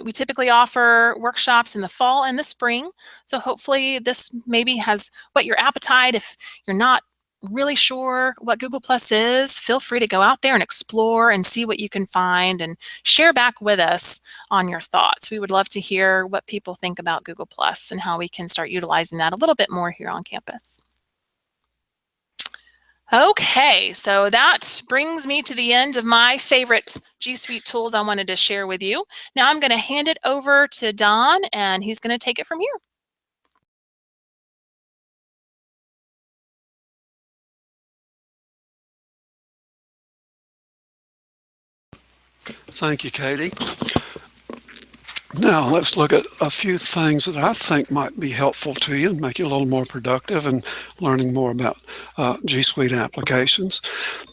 We typically offer workshops in the fall and the spring. So hopefully this maybe has whet your appetite. If you're not really sure what Google+ is, feel free to go out there and explore and see what you can find and share back with us on your thoughts. We would love to hear what people think about Google+ and how we can start utilizing that a little bit more here on campus. Okay, so that brings me to the end of my favorite G Suite tools I wanted to share with you. Now I'm going to hand it over to Don, and he's going to take it from here. Thank you, Katie. Now let's look at a few things that I think might be helpful to you and make you a little more productive and learning more about G Suite applications.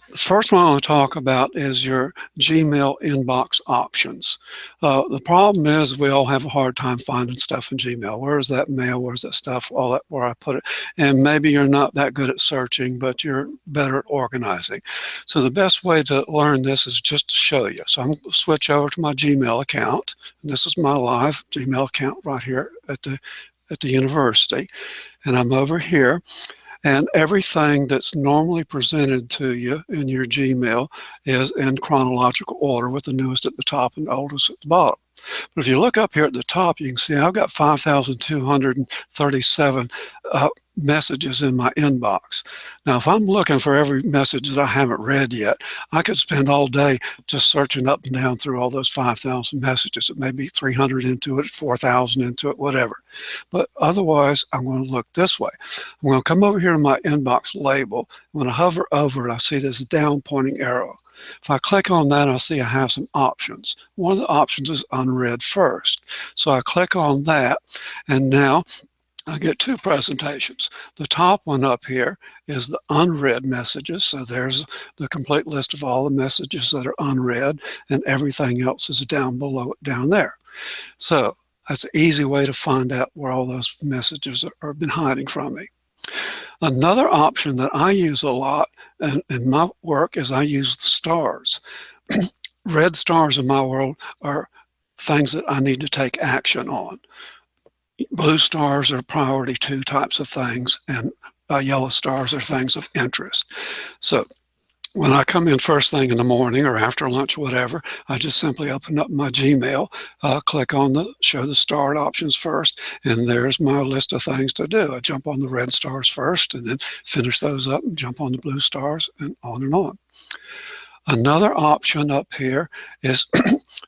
The first one I want to talk about is your Gmail inbox options. The problem is we all have a hard time finding stuff in Gmail. Where's that mail? Where's that stuff? All that, where I put it. And maybe you're not that good at searching, but you're better at organizing. So the best way to learn this is just to show you. So I'm going to switch over to my Gmail account. And this is my live Gmail account right here at the university. And I'm over here. And everything that's normally presented to you in your Gmail is in chronological order, with the newest at the top and the oldest at the bottom. But if you look up here at the top, you can see I've got 5,237 messages in my inbox. Now, if I'm looking for every message that I haven't read yet, I could spend all day just searching up and down through all those 5,000 messages. It may be 300 into it, 4,000 into it, whatever. But otherwise, I'm going to look this way. I'm going to come over here to my inbox label. When I hover over it, I see this down pointing arrow. If I click on that, I'll see I have some options. One of the options is unread first. So I click on that, and now I get two presentations. The top one up here is the unread messages. So there's the complete list of all the messages that are unread, and everything else is down below it down there. So that's an easy way to find out where all those messages have been hiding from me. Another option that I use a lot in my work is I use the stars. Red stars in my world are things that I need to take action on. Blue stars are priority 2 types of things, and yellow stars are things of interest. So when I come in first thing in the morning or after lunch, whatever, I just simply open up my Gmail, click on the show the starred options first, and there's my list of things to do. I jump on the red stars first and then finish those up and jump on the blue stars and on and on. Another option up here is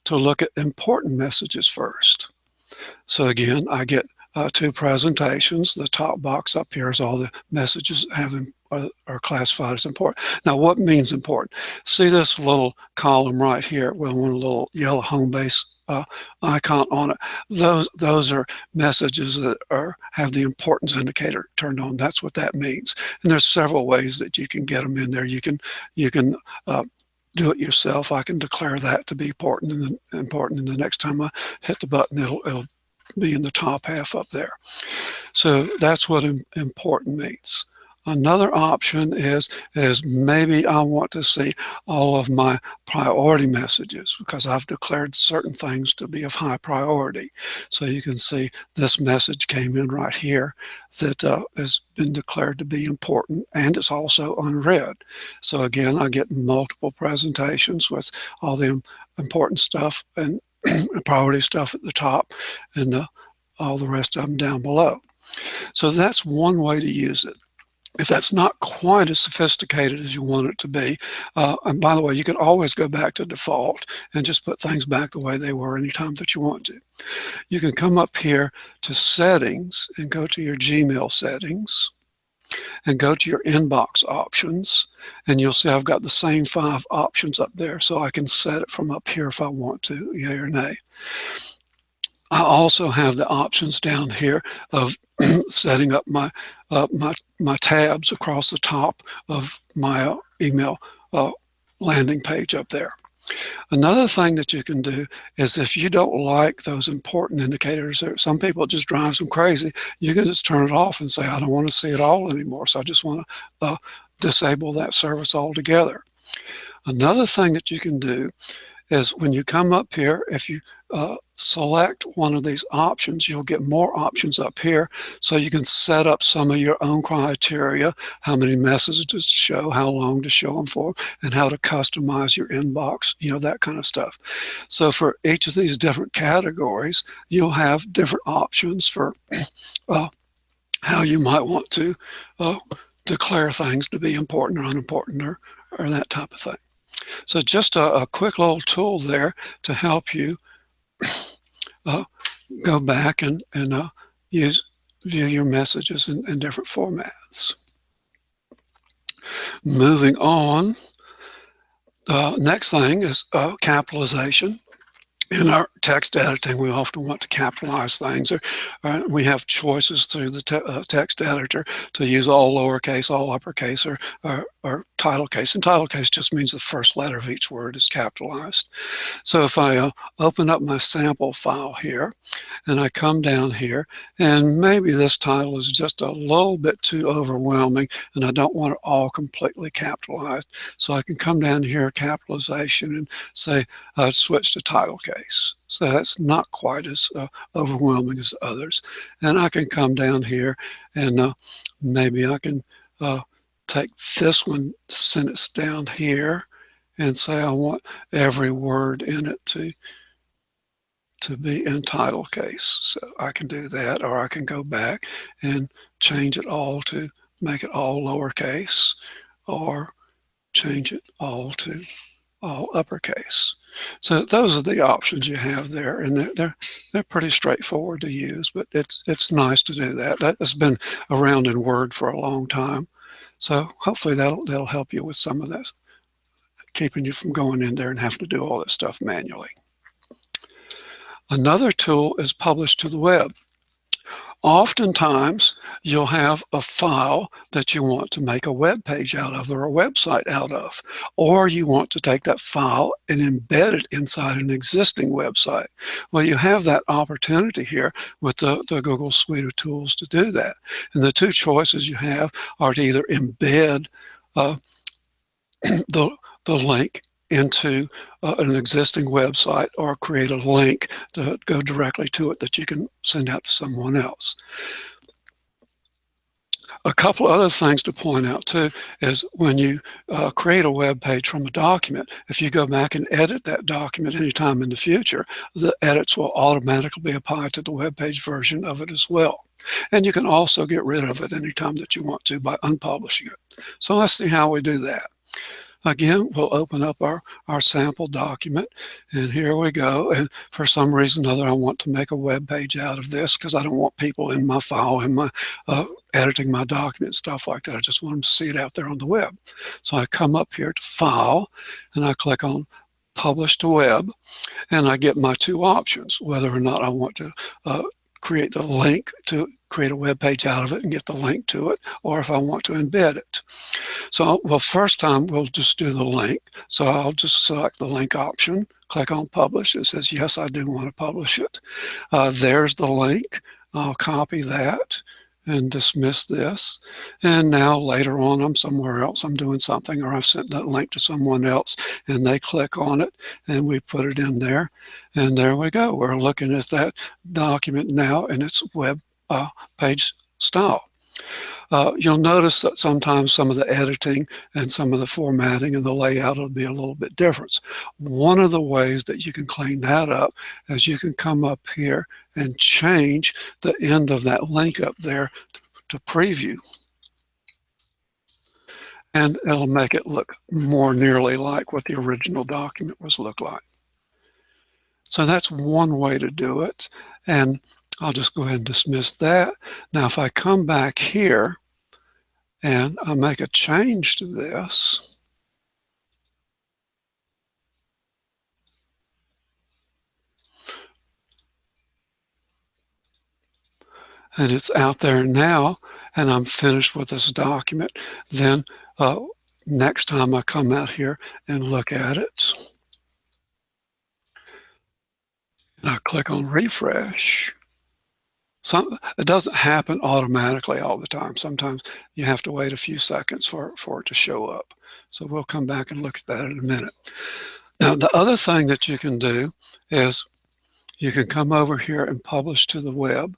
to look at important messages first. So again, I get 2 presentations. The top box up here is all the messages are classified as important. Now, what means important? See this little column right here with one little yellow home base icon on it. Those are messages that have the importance indicator turned on. That's what that means. And there's several ways that you can get them in there. You can do it yourself. I can declare that to be important, and the next time I hit the button, it'll be in the top half up there. So that's what important means. Another option is maybe I want to see all of my priority messages because I've declared certain things to be of high priority. So you can see this message came in right here that has been declared to be important, and it's also unread. So again, I get multiple presentations with all the important stuff and priority stuff at the top, and all the rest of them down below. So that's one way to use it. If that's not quite as sophisticated as you want it to be, and by the way, you can always go back to default and just put things back the way they were anytime that you want to. You can come up here to settings and go to your Gmail settings and go to your inbox options, and you'll see I've got the same 5 options up there, so I can set it from up here if I want to, yay or nay. I also have the options down here of setting up my tabs across the top of my email landing page up there. Another thing that you can do is if you don't like those important indicators, or some people it just drives them crazy, you can just turn it off and say, I don't want to see it all anymore, so I just want to disable that service altogether. Another thing that you can do is when you come up here, if you select one of these options, you'll get more options up here, so you can set up some of your own criteria, how many messages to show, how long to show them for, and how to customize your inbox, that kind of stuff. So for each of these different categories, you'll have different options for how you might want to declare things to be important or unimportant or that type of thing. So just a quick little tool there to help you go back and view your messages in different formats. Moving on, next thing is capitalization. In our text editing, we often want to capitalize things. We have choices through the text editor to use all lowercase, all uppercase, or title case. And title case just means the first letter of each word is capitalized. So if I open up my sample file here, and I come down here, and maybe this title is just a little bit too overwhelming, and I don't want it all completely capitalized. So I can come down here, capitalization, and say, switch to title case. So that's not quite as overwhelming as others. And I can come down here and maybe I can uh, take this one sentence down here and say I want every word in it to be in title case. So I can do that, or I can go back and change it all to make it all lowercase, or change it all to all uppercase. So those are the options you have there, and they're pretty straightforward to use, but it's nice to do that. That has been around in Word for a long time. So hopefully that'll help you with some of that, keeping you from going in there and having to do all this stuff manually. Another tool is Publish to the Web. Oftentimes, you'll have a file that you want to make a web page out of or a website out of, or you want to take that file and embed it inside an existing website. Well, you have that opportunity here with the Google suite of tools to do that. And the two choices you have are to either embed the link into an existing website, or create a link to go directly to it that you can send out to someone else. A couple other things to point out too is when you create a web page from a document, if you go back and edit that document anytime in the future, the edits will automatically be applied to the web page version of it as well. And you can also get rid of it anytime that you want to by unpublishing it. So let's see how we do that. Again, we'll open up our sample document, and here we go. And for some reason or other, I want to make a web page out of this because I don't want people in my file, in my editing my document, stuff like that. I just want them to see it out there on the web. So I come up here to File, and I click on Publish to Web, and I get my two options, whether or not I want to create the link to create a web page out of it and get the link to it, or if I want to embed it. So, well, first time we'll just do the link. So I'll just select the link option, click on Publish. It says, yes, I do want to publish it. There's the link. I'll copy that and dismiss this. And now later on, I'm somewhere else, I'm doing something, or I've sent that link to someone else and they click on it and we put it in there. And there we go. We're looking at that document now in its web page style. You'll notice that sometimes some of the editing and some of the formatting and the layout will be a little bit different. One of the ways that you can clean that up is you can come up here and change the end of that link up there to preview. And it'll make it look more nearly like what the original document was look like. So that's one way to do it. And I'll just go ahead and dismiss that. Now, if I come back here and I make a change to this, and it's out there now, and I'm finished with this document, then next time I come out here and look at it, and I click on refresh, it doesn't happen automatically all the time. Sometimes you have to wait a few seconds for it to show up. So we'll come back and look at that in a minute. Now, the other thing that you can do is you can come over here and publish to the web.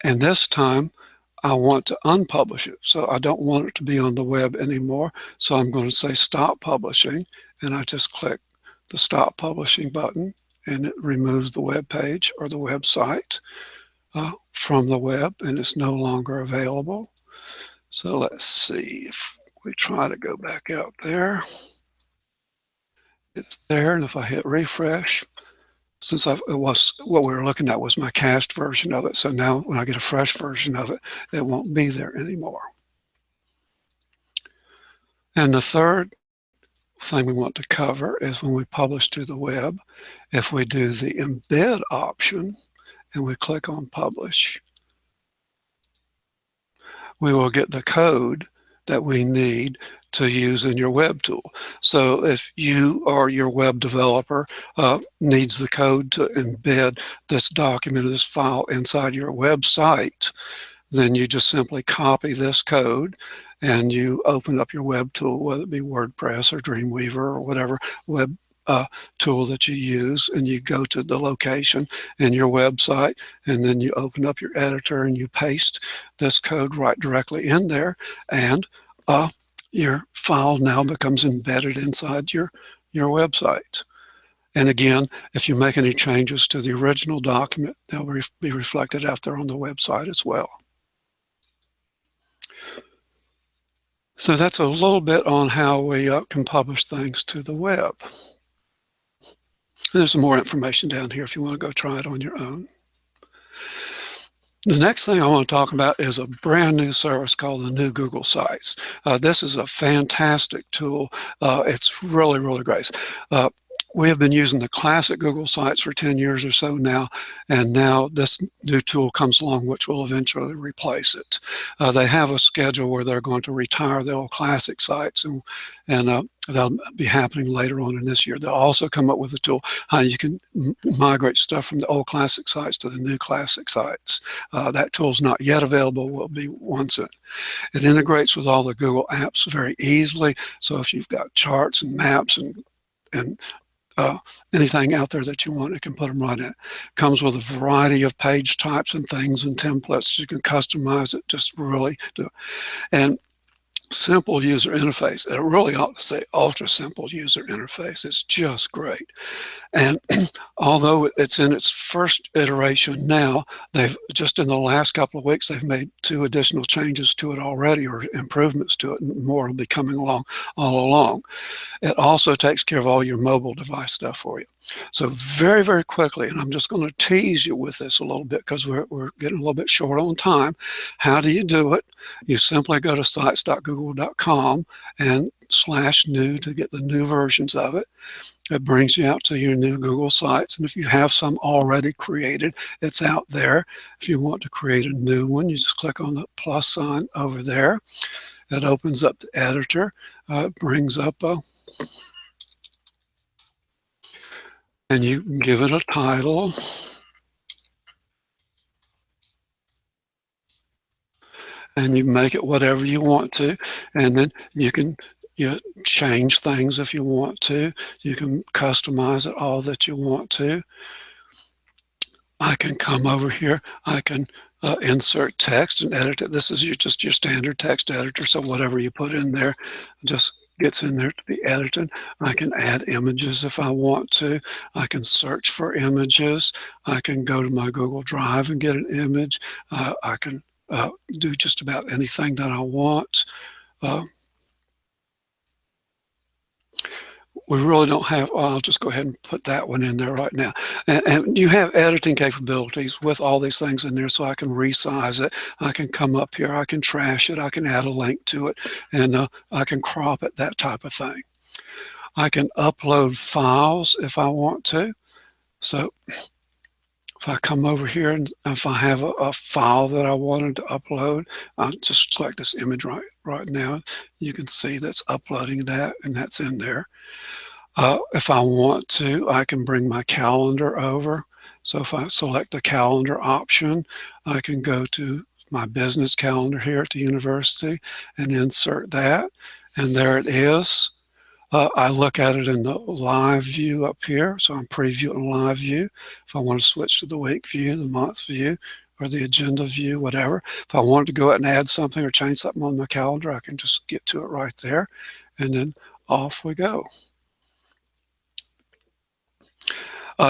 And this time I want to unpublish it. So I don't want it to be on the web anymore. So I'm going to say stop publishing. And I just click the stop publishing button, and it removes the web page or the website from the web, and it's no longer available. So let's see if we try to go back out there. It's there, and if I hit refresh, since it was what we were looking at was my cached version of it, so now when I get a fresh version of it, it won't be there anymore. And the third thing we want to cover is when we publish to the web, if we do the embed option and we click on publish, we will get the code that we need to use in your web tool. So if you or your web developer needs the code to embed this document or this file inside your website, then you just simply copy this code and you open up your web tool, whether it be WordPress or Dreamweaver or whatever web tool that you use, and you go to the location in your website, and then you open up your editor and you paste this code right directly in there, and your file now becomes embedded inside your website. And again, if you make any changes to the original document, they'll be reflected out there on the website as well. So that's a little bit on how we can publish things to the web. There's some more information down here if you want to go try it on your own. The next thing I want to talk about is a brand new service called the New Google Sites. This is a fantastic tool. It's really, really great. We have been using the classic Google Sites for 10 years or so now, and now this new tool comes along which will eventually replace it. They have a schedule where they're going to retire the old classic sites, and that'll be happening later on in this year. They'll also come up with a tool how you can migrate stuff from the old classic sites to the new classic sites. That tool is not yet available, will be once it integrates with all the Google apps very easily. So if you've got charts and maps and anything out there that you want, it can put them right in. It comes with a variety of page types and things and templates. You can customize it, just really do it. And simple user interface. It really ought to say ultra simple user interface. It's just great. And although it's in its first iteration now, they've just in the last couple of weeks, they've made 2 additional changes to it already, or improvements to it, and more will be coming along all along. It also takes care of all your mobile device stuff for you. So very, very quickly, and I'm just going to tease you with this a little bit because we're getting a little bit short on time. How do you do it? You simply go to sites.google.com and /new to get the new versions of it. It brings you out to your new Google Sites, and if you have some already created, it's out there. If you want to create a new one, you just click on the plus sign over there. It opens up the editor. It brings up and you can give it a title. And you make it whatever you want to, and then you can change things if you want to. You can customize it all that you want to. I can come over here. I can insert text and edit it. This is just your standard text editor, so whatever you put in there just gets in there to be edited. I can add images if I want to. I can search for images. I can go to my Google Drive and get an image. I can do just about anything that I want. We really don't have, I'll just go ahead and put that one in there right now. And you have editing capabilities with all these things in there, so I can resize it. I can come up here, I can trash it, I can add a link to it, and I can crop it, that type of thing. I can upload files if I want to. So if I come over here and if I have a file that I wanted to upload, I'll just select this image right now. You can see that's uploading that, and that's in there. If I want to, I can bring my calendar over. So if I select the calendar option, I can go to my business calendar here at the university and insert that. And there it is. I look at it in the live view up here. So I'm previewing live view. If I want to switch to the week view, the month view, or the agenda view, whatever. If I wanted to go out and add something or change something on my calendar, I can just get to it right there. And then off we go.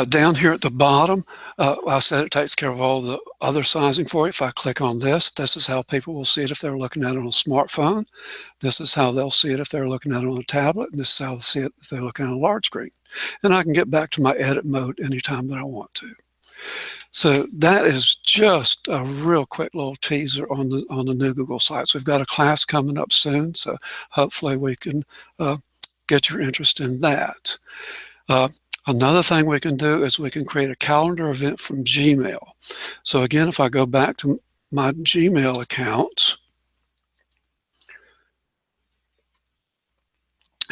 Down here at the bottom, I said it takes care of all the other sizing for you. If I click on this, this is how people will see it if they're looking at it on a smartphone. This is how they'll see it if they're looking at it on a tablet. And this is how they'll see it if they're looking at a large screen. And I can get back to my edit mode anytime that I want to. So that is just a real quick little teaser on the new Google Sites. We've got a class coming up soon, so hopefully we can get your interest in that. Another thing we can do is we can create a calendar event from Gmail. So again, if I go back to my Gmail account,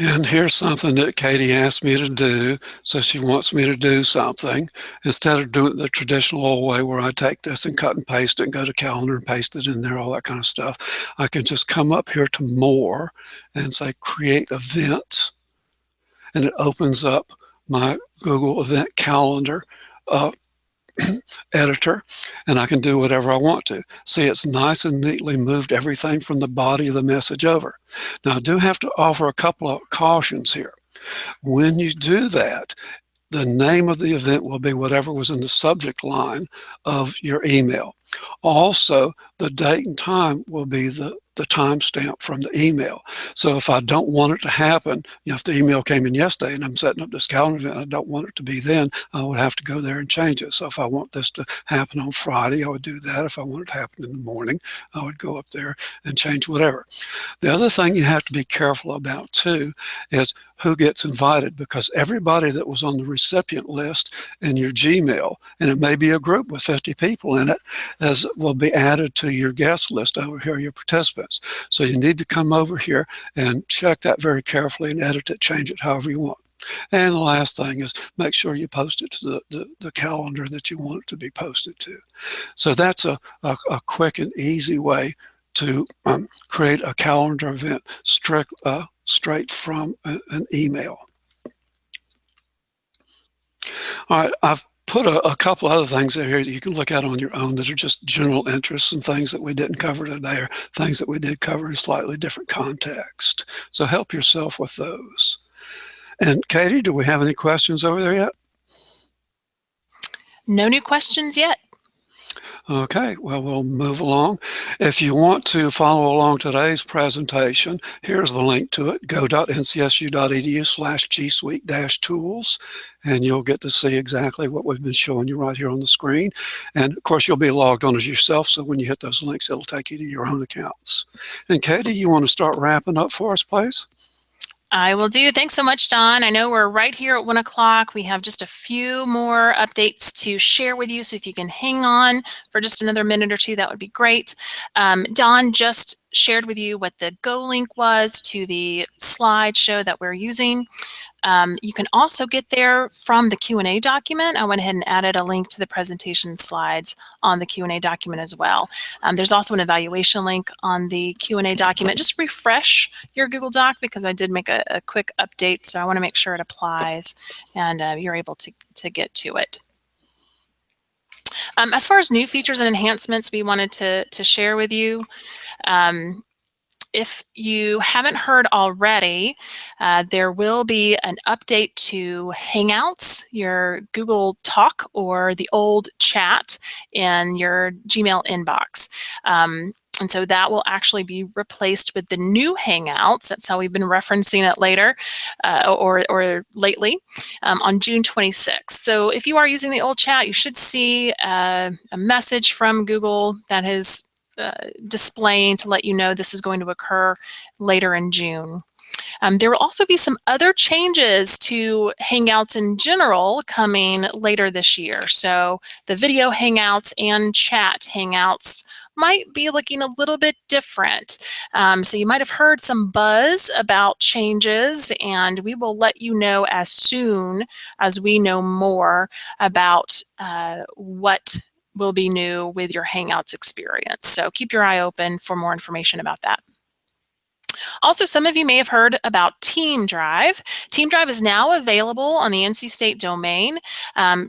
and here's something that Katie asked me to do. So she wants me to do something. Instead of doing it the traditional old way where I take this and cut and paste it and go to calendar and paste it in there, all that kind of stuff, I can just come up here to more and say create event. And it opens up my Google Event Calendar editor, and I can do whatever I want to. See, it's nice and neatly moved everything from the body of the message over. Now, I do have to offer a couple of cautions here. When you do that, the name of the event will be whatever was in the subject line of your email. Also, the date and time will be the timestamp from the email. So if I don't want it to happen, if the email came in yesterday and I'm setting up this calendar event, I don't want it to be then, I would have to go there and change it. So if I want this to happen on Friday, I would do that. If I want it to happen in the morning, I would go up there and change whatever. The other thing you have to be careful about too is who gets invited, because everybody that was on the recipient list in your Gmail, and it may be a group with 50 people in it, will be added to your guest list over here, your participants. So you need to come over here and check that very carefully and edit it, change it however you want. And the last thing is make sure you post it to the calendar that you want it to be posted to. So that's a quick and easy way to create a calendar event straight from an email. All right, I've put a couple other things in here that you can look at on your own that are just general interests and things that we didn't cover today, or things that we did cover in slightly different context. So help yourself with those. And Katie, do we have any questions over there yet? No new questions yet. Okay, well, we'll move along. If you want to follow along today's presentation, here's the link to it, go.ncsu.edu/G Suite-tools, and you'll get to see exactly what we've been showing you right here on the screen. And of course, you'll be logged on as yourself, so when you hit those links, it'll take you to your own accounts. And Katie, you want to start wrapping up for us, please? I will do. Thanks so much, Don. I know we're right here at 1 o'clock. We have just a few more updates to share with you, so if you can hang on for just another minute or two, that would be great. Don just shared with you what the Go link was to the slideshow that we're using. You can also get there from the Q&A document. I went ahead and added a link to the presentation slides on the Q&A document as well. There's also an evaluation link on the Q&A document. Just refresh your Google Doc, because I did make a quick update, so I want to make sure it applies and you're able to get to it. As far as new features and enhancements we wanted to share with you, if you haven't heard already, there will be an update to Hangouts, your Google Talk, or the old chat in your Gmail inbox. And so that will actually be replaced with the new Hangouts. That's how we've been referencing it later or lately on June 26th. So if you are using the old chat, you should see a message from Google that is displaying to let you know this is going to occur later in June. There will also be some other changes to Hangouts in general coming later this year. So the video Hangouts and chat Hangouts might be looking a little bit different. So you might have heard some buzz about changes, and we will let you know as soon as we know more about what will be new with your Hangouts experience. So keep your eye open for more information about that. Also, some of you may have heard about Team Drive. Team Drive is now available on the NC State domain.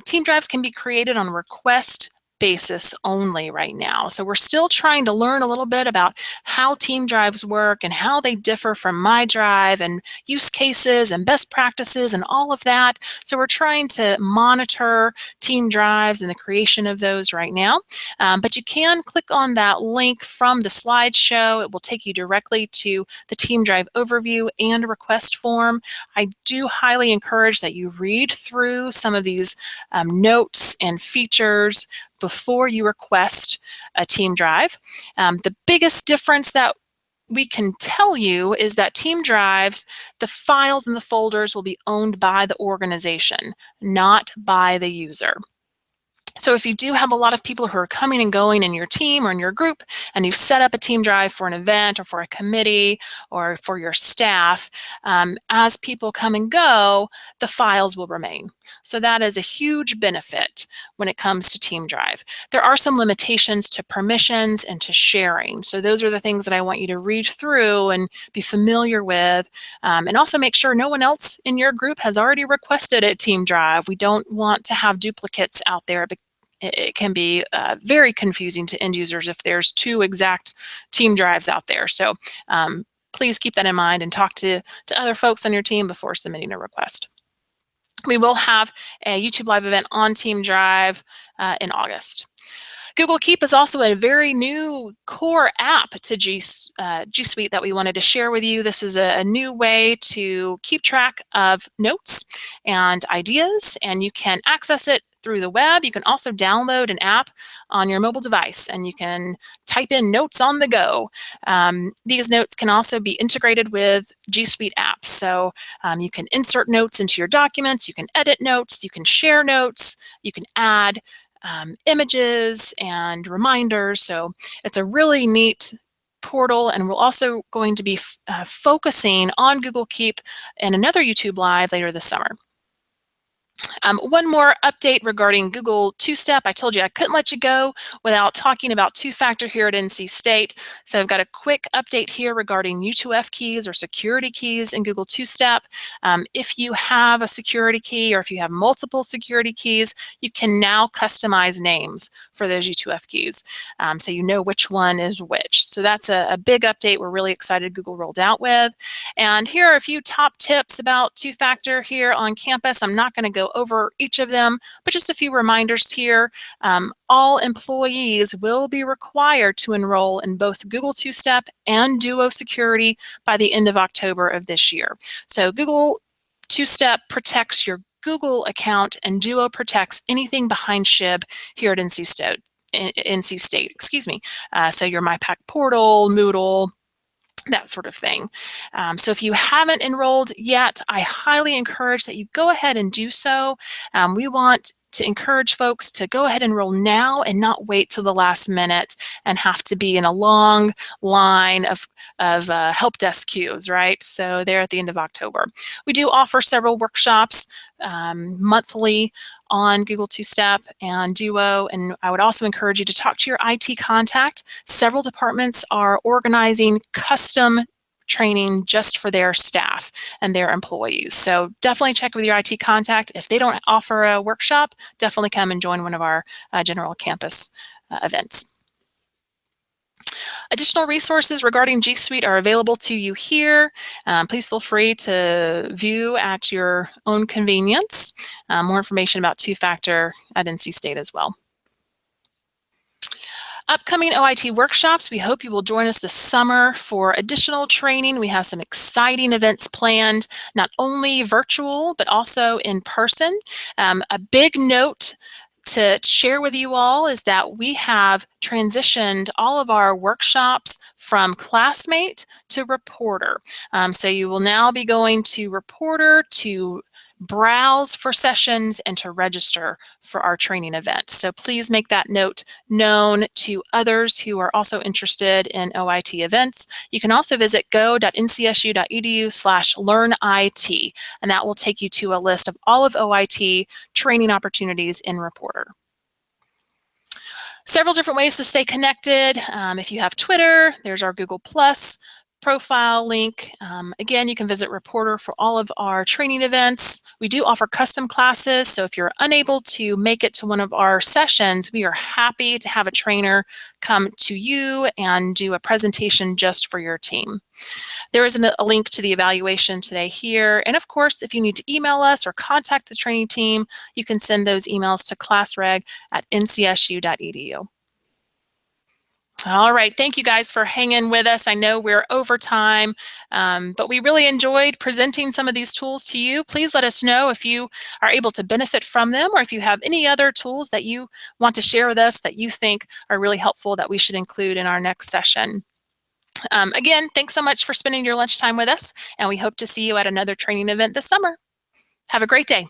Team Drives can be created on request basis only right now. So we're still trying to learn a little bit about how Team Drives work and how they differ from My Drive and use cases and best practices and all of that. So we're trying to monitor Team Drives and the creation of those right now. But you can click on that link from the slideshow. It will take you directly to the Team Drive overview and request form. I do highly encourage that you read through some of these notes and features before you request a Team Drive. The biggest difference that we can tell you is that Team Drives, the files and the folders will be owned by the organization, not by the user. So if you do have a lot of people who are coming and going in your team or in your group, and you've set up a team drive for an event or for a committee or for your staff, as people come and go, the files will remain. So that is a huge benefit when it comes to team drive. There are some limitations to permissions and to sharing. So those are the things that I want you to read through and be familiar with, and also make sure no one else in your group has already requested a team drive. We don't want to have duplicates out there. It can be very confusing to end users if there's two exact team drives out there. So please keep that in mind and talk to other folks on your team before submitting a request. We will have a YouTube Live event on Team Drive in August. Google Keep is also a very new core app to G Suite that we wanted to share with you. This is a new way to keep track of notes and ideas, and you can access it through the web. You can also download an app on your mobile device, and you can type in notes on the go. These notes can also be integrated with G Suite apps. So you can insert notes into your documents, you can edit notes, you can share notes, you can add images and reminders. So it's a really neat portal, and we're also going to be focusing on Google Keep in another YouTube Live later this summer. One more update regarding Google Two-Step. I told you I couldn't let you go without talking about two-factor here at NC State. So I've got a quick update here regarding U2F keys or security keys in Google Two-Step. If you have a security key or if you have multiple security keys, you can now customize names for those U2F keys. So you know which one is which. So that's a big update we're really excited Google rolled out with. And here are a few top tips about two-factor here on campus. I'm not going to go over each of them, but just a few reminders here. All employees will be required to enroll in both Google Two-Step and Duo Security by the end of October of this year. So Google Two-Step protects your Google account, and Duo protects anything behind SHIB here at NC State, excuse me. So your MyPack portal, Moodle, that sort of thing. So if you haven't enrolled yet, I highly encourage that you go ahead and do so. We want to encourage folks to go ahead and enroll now and not wait till the last minute and have to be in a long line of help desk queues, right? So they're at the end of October. We do offer several workshops monthly on Google Two-Step and Duo, and I would also encourage you to talk to your IT contact. Several departments are organizing custom training just for their staff and their employees. So definitely check with your IT contact. If they don't offer a workshop, definitely come and join one of our general campus events. Additional resources regarding G Suite are available to you here. Please feel free to view at your own convenience. More information about two-factor at NC State as well. Upcoming OIT workshops, we hope you will join us this summer for additional training. We have some exciting events planned, not only virtual, but also in person. A big note to share with you all is that we have transitioned all of our workshops from classmate to reporter. So you will now be going to reporter to browse for sessions and to register for our training events. So please make that note known to others who are also interested in OIT events. You can also visit go.ncsu.edu/learnit, and that will take you to a list of all of OIT training opportunities in Reporter. Several different ways to stay connected. If you have Twitter, there's our Google Plus profile link. Again, you can visit Reporter for all of our training events. We do offer custom classes, so if you're unable to make it to one of our sessions, we are happy to have a trainer come to you and do a presentation just for your team. There is a link to the evaluation today here, and of course, if you need to email us or contact the training team, you can send those emails to classreg@ncsu.edu. All right, thank you guys for hanging with us. I know we're over time, but we really enjoyed presenting some of these tools to you. Please let us know if you are able to benefit from them, or if you have any other tools that you want to share with us that you think are really helpful that we should include in our next session. Again, thanks so much for spending your lunchtime with us, and we hope to see you at another training event this summer. Have a great day.